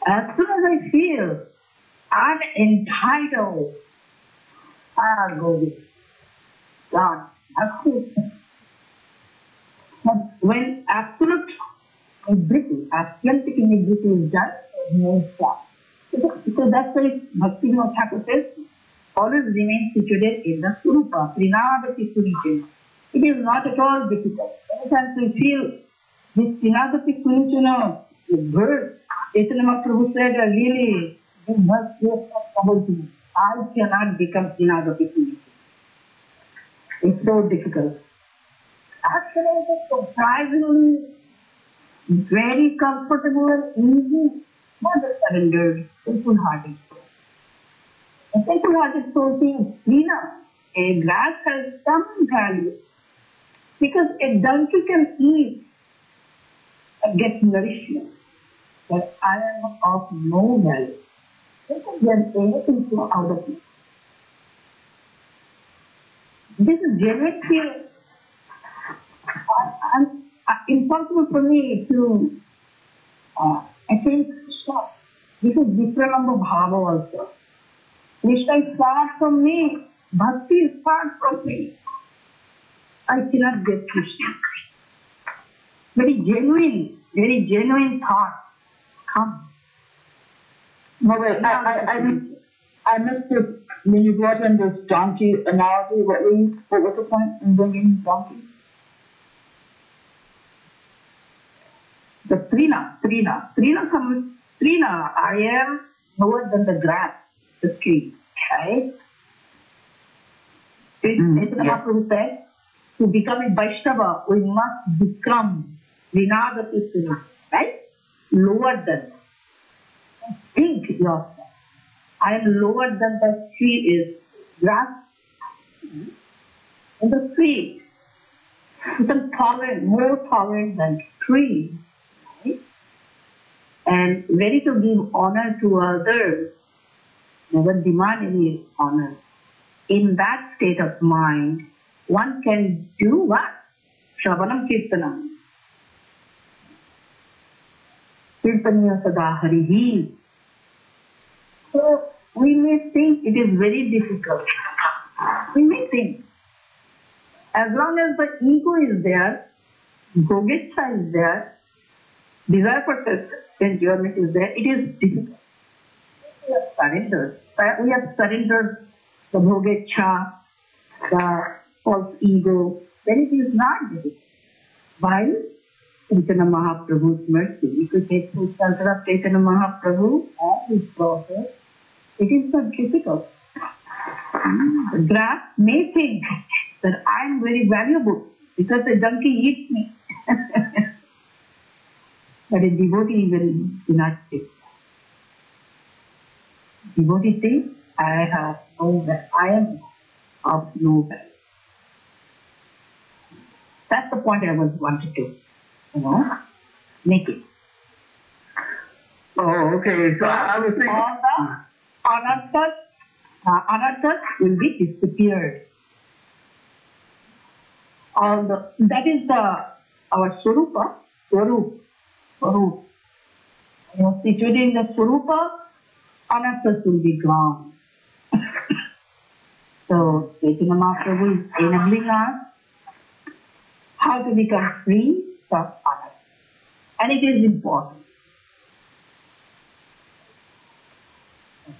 As soon as I feel I'm entitled, Govinda, God, absolute. But when absolute nibriti, atyantik nibriti is just no stop. So that's why Bhakti Vinod Thakur says, always remain situated in the Surupa, Trinadati Sunichana. It is not at all difficult. Anytime we feel this Trinadati Sunichana, the verse, Chaitanya Mahaprabhu said, really, you must hear about me. I cannot become Trinadati Sunichana. It's so difficult. Actually, it is surprisingly very comfortable and easy, not a surrendered, simple-hearted soul. A simple-hearted soul thinks, Lina, a grass has some value because a donkey can eat and get nourishment, but I am of no value. They can get anything out of me. This is genuine feeling. Impossible for me to attain Krishna. This is Vipranamba Bhava also. Krishna is far from me. Bhakti is far from me. I cannot get Krishna. Very genuine thought. Come. No, wait, I missed it when you brought in this donkey analogy. What was the point in bringing donkey? The Trina, I am lower than the grass, the tree, right? Mahaprabhu said, to become a Vaishnava, we must become Vinadati Trina, right? Lower than. Think yourself. I am lower than the tree is grass. In the tree, you can tolerate, more tolerant than tree. And ready to give honor to others, never demand any honor. In that state of mind, one can do what? Shravanam Kirtanam. Kirtaniya sada harihi. So we may think it is very difficult. We may think. As long as the ego is there, Gogetcha is there, desire for enjoyment is there, it is difficult. We have surrendered. We have surrendered the Bhogecha, the false ego, then it is not difficult. While Chaitanya Mahaprabhu's mercy, we could take full shelter of Chaitanya Mahaprabhu and his process, it is not difficult. The grass may think that I am very valuable because a donkey eats me. But a devotee will not think. Devotee thinks, I have no value. I am of no value. That's the point I wanted to, make it. Oh, okay. So I was thinking. All the anarthas will be disappeared. That is our Swarupa, Swarup. Situated in the Swarupa, anarthas will be gone. So, Chaitanya Mahaprabhu is enabling us how to become free from anarthas. And it is important.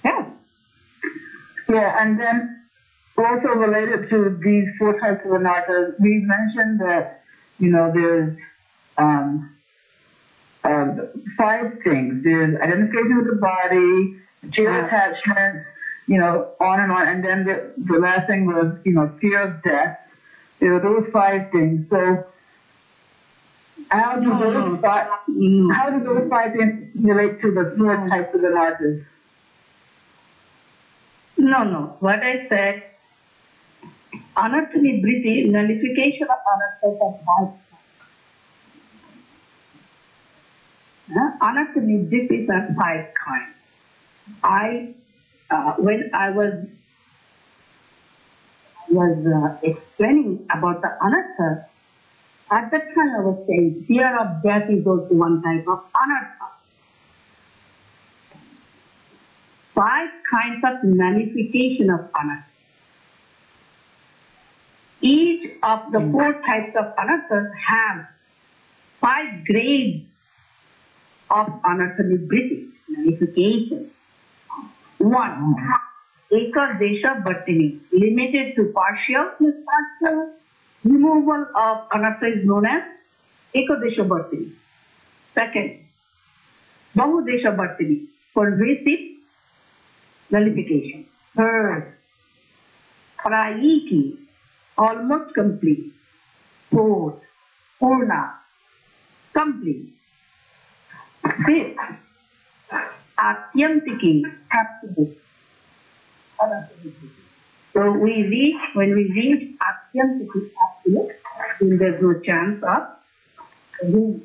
Okay? Yeah, and then also related to these four types of anarthas, we mentioned that, there's 5 things. There's identification with the body, material attachment, on and on. And then the last thing was, fear of death. There were those 5 things. So how do those 5 things relate to the 4 types of anarthas? No. What I said, anartha nibriti, nullification of anarthas are 5. Anartha nibritis are 5 kinds. When I was explaining about the anartha, at that time I was saying fear of death is also one type of anartha. 5 kinds of nullification of anartha. Each of the 4 types of anarthas have 5 grades of unutterability, nullification. 1. Eka Desha Bhartini, limited to partial partial removal of anatta is known as Eka Desha Bhartini. Second, Bahu Desha Bhartini, pervasive nullification. Third, Praiki, almost complete. Fourth, Purna, complete. Fifth, Atyantiki, absolute. So when we reach Atyantiki, absolute, then there's no chance of having.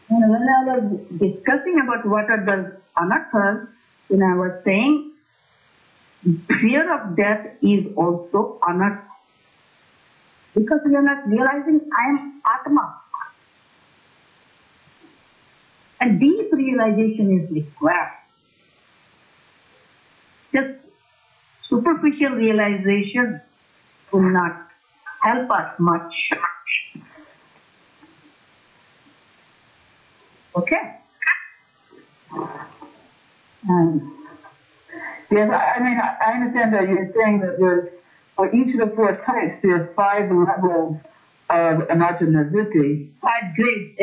And when I was discussing about what are the anarthas, then I was saying fear of death is also anartha. Because we are not realizing I am Atma. And deep realization is required. Just superficial realization will not help us much. Okay? Yes, I mean, I understand that you're saying that there's, for each of the 4 types, there's 5 levels of anatta-nivritti. 5 grades.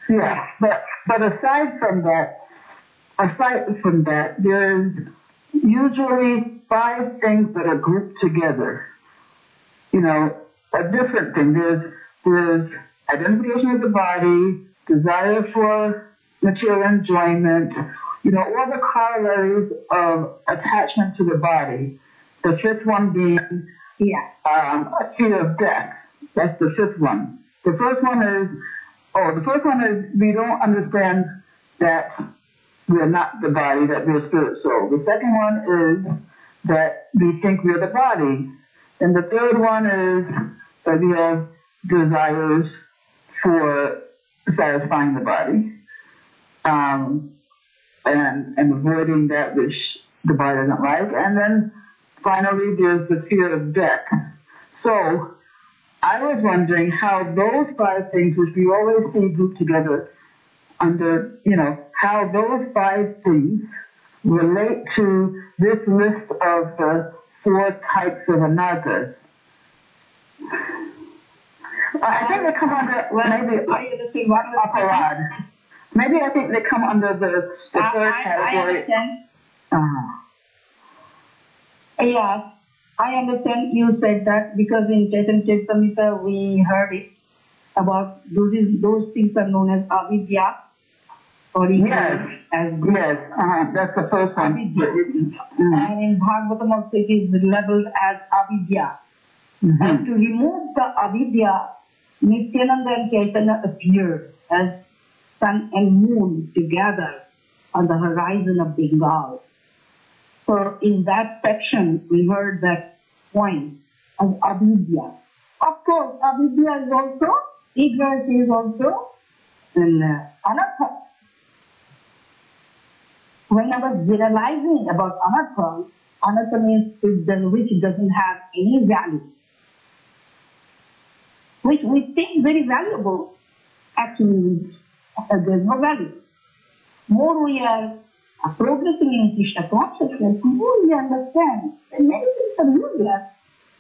Yeah, but aside from that, there's usually 5 things that are grouped together. You know, a different thing. There's identification of the body, desire for material enjoyment, you know, all the corollaries of attachment to the body. The 5th one being fear of death. That's the 5th one. The first one is we don't understand that we're not the body, that we're spirit soul. The second one is that we think we're the body. And the third one is that we have desires for satisfying the body. And avoiding that which the body doesn't like. And then finally there's the fear of death. So I was wondering how those 5 things, which we always see grouped together under, you know, how those 5 things relate to this list of the 4 types of anarthas. I think they come under, maybe aparad. Maybe I think they come under the 3rd category. I understand. Yes, I understand you said that because in Charitamrta we heard it about those things are known as avidya or as group. Yes, that's the first one. And in Bhagavatam also it is labeled as avidya. And to remove the avidya, Nityananda and Chaitanya appeared as sun and moon together on the horizon of Bengal. So in that section, we heard that point of avidya. Of course, avidya is also, ignorance is also an anartha. When I was generalizing about anartha means which doesn't have any value, which we think very valuable, actually there's no value. More we are progressing in Krishna consciousness, more we understand that many things are useless.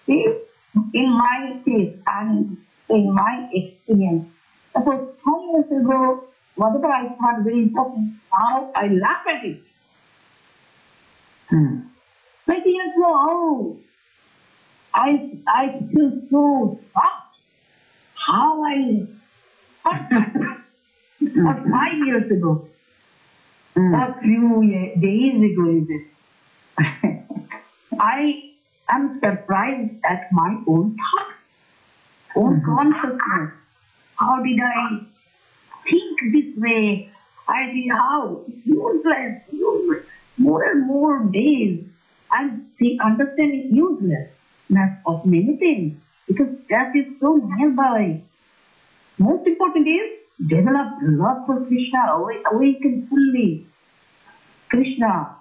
In my case and in my experience, about 10 years ago, whatever I thought very important, now I laugh at it. 20 years ago, I feel so shocked how I or 5 years ago, or few days ago is it. I am surprised at my own thoughts, own consciousness. How did I think this way? I did how? Useless. More and more days. I'm understanding uselessness of many things because that is so nearby. Most important is develop love for Krishna, awaken fully. Krishna,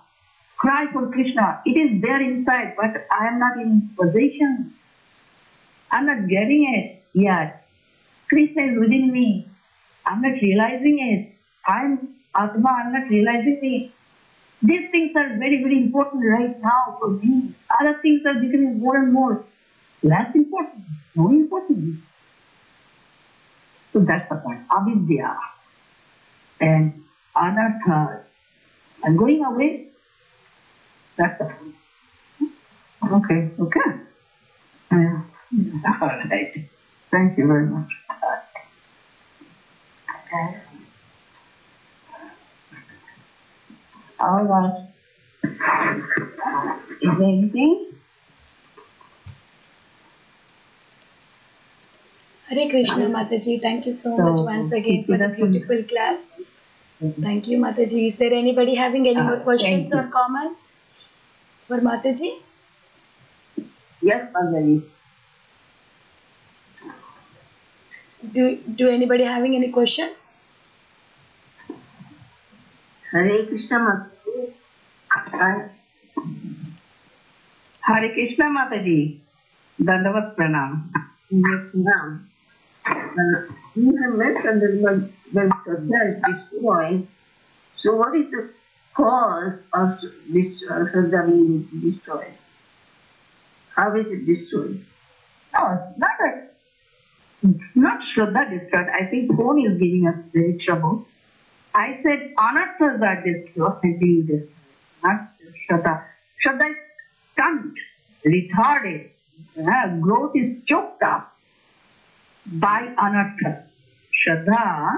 cry for Krishna. It is there inside, but I am not in possession. I am not getting it yet. Krishna is within me. I'm not realizing it. I'm Atma, I'm not realizing it. These things are very, very important right now for me. Other things are becoming more and more less important, more important. So that's the point. Avidya and anartha and going away, that's the point. Okay, okay. Yeah. All right. Thank you very much. Okay. All right. Is there anything? Hare Krishna, Mataji. Thank you so much once again for the beautiful class. Thank you, Mataji. Is there anybody having any more questions or comments for Mataji? Yes, Mataji. Do anybody having any questions? Hare Krishna, Mataji. Hare Krishna, Mataji. Dandavat Pranam. Now, you have mentioned that when Shraddha is destroyed, so what is the cause of this Shraddha being destroyed? How is it destroyed? No, not Shraddha destroyed. I think phone is giving us very trouble. I said anarthas are destroyed, being destroyed, not Shraddha. Shraddha is stunned, retarded. Growth is choked up by anartha. Shraddha,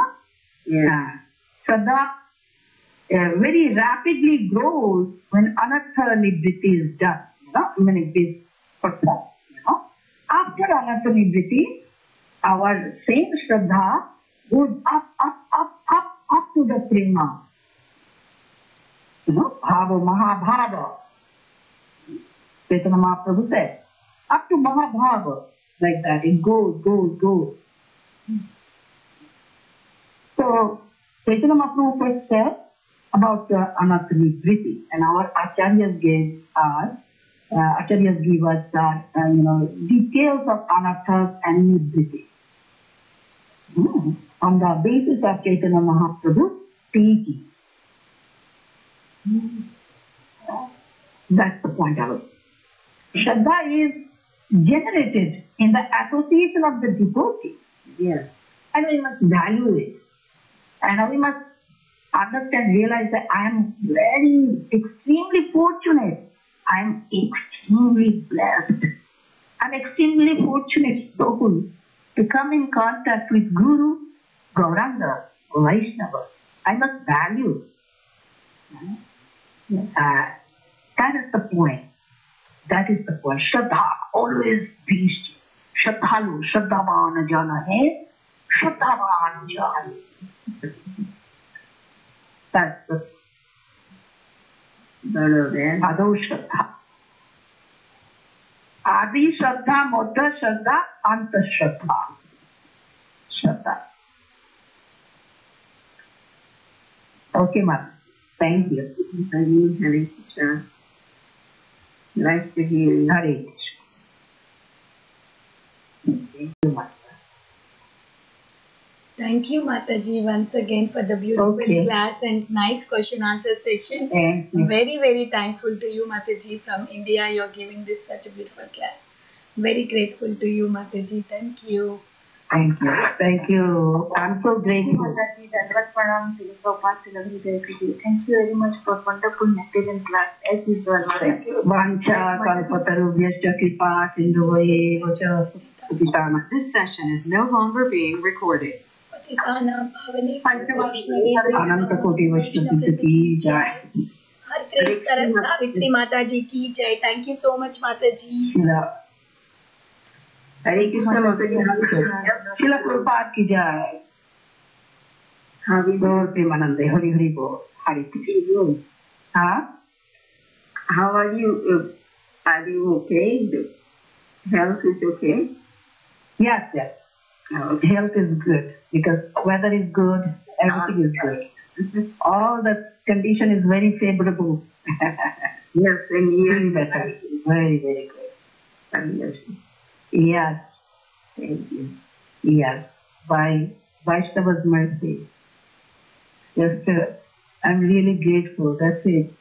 Shraddha very rapidly grows when anartha nibriti is done, when it is performed. After anartha nibriti, our same Shraddha goes up to the prema. Bhava, Mahabhava. Chaitanya Mahaprabhu said, up to Mahabhava, like that, it goes. So, Chaitanya Mahaprabhu first said about anartha nibriti, and our acharyas gave us, details of anarthas and nibriti. On the basis of Chaitanya Mahaprabhu's teaching. That's the point of it. Shraddha is generated in the association of the devotee. Yeah. And we must value it. And we must understand, realize that I am very extremely fortunate. I am extremely blessed. I'm extremely fortunate soul to come in contact with Guru, Gauranga, Vaishnava. I must value. Yes. That is the point. That is the point. Shraddha, always be Shraddhalu, Shraddhavan jana hai, Shraddhavan jana. That's the Ado Shraddha. Adi Shraddha, Modha Shraddha, Anta Shraddha. Shraddha. Okay, ma'am. Thank you. Hare Krishna. Nice to hear you. Hare Krishna. Thank you, Master. Thank you, Mataji, once again for the beautiful class and nice question answer session. Thank you. Very, very thankful to you, Mataji, from India. You're giving this such a beautiful class. Very grateful to you, Mataji. Thank you. Thank you. Thank you. I'm so grateful. Mataji, Dandavat Pranam to you, Prabhupada, to lovely Devi. Thank you very much for wonderful message and class as usual. Thank you. Vancha kalpatarubhyascha kripa sindhuvaye vacha patitana. This session is no longer being recorded. Patitana bhavane Ananta koti Vaishnava ki jai. Har Grace Sarat Savitri Mataji ki jai. Thank you so much, Mataji. Hare Krishna, Mataji. Srila Prabhupada ki jai. How is Gaur Premanande, Hari Hari Bol. Hare Krishna. Huh? How are you? Are you okay? The health is okay? Yes, yes. Okay. Health is good because weather is good, everything is good. All the condition is very favorable. Yes, and Very you better. Very, very good. are. Yes, Thank you. yes. Bye. Vaishnava's mercy. Just, I'm really grateful. That's it.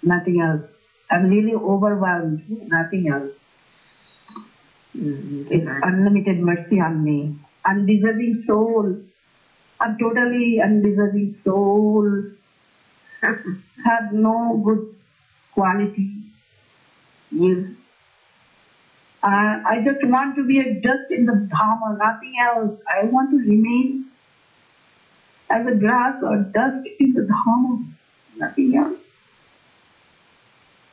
Nothing else. I'm really overwhelmed. Nothing else. It's unlimited mercy on me. Undeserving soul. I'm totally undeserving soul. Have no good quality. I just want to be a dust in the Dhamma, nothing else. I want to remain as a grass or dust in the Dhamma, nothing else.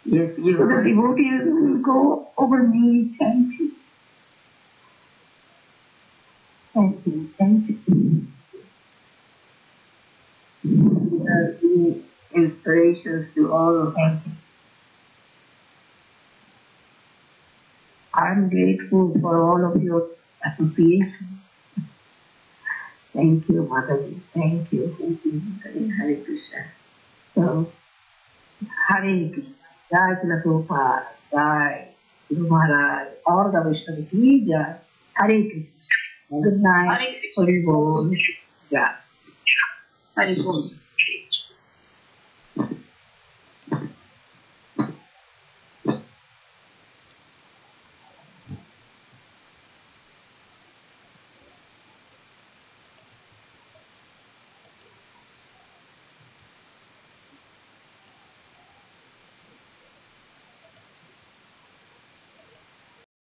Yes, you so the devotees will go over me. Thank you. Thank you. Thank you. Inspirations to all of us. I'm grateful for all of your association. Thank you, Mataji. Thank you. Thank you. Hare Krishna. So, Hare Krishna. Jai Srila Prabhupada. Jai Guru Maharaj. All the Vaishnava ki Jai. Hare Krishna. Good night. Hare Krishna. Hare Bol. Jai. Hare Krishna.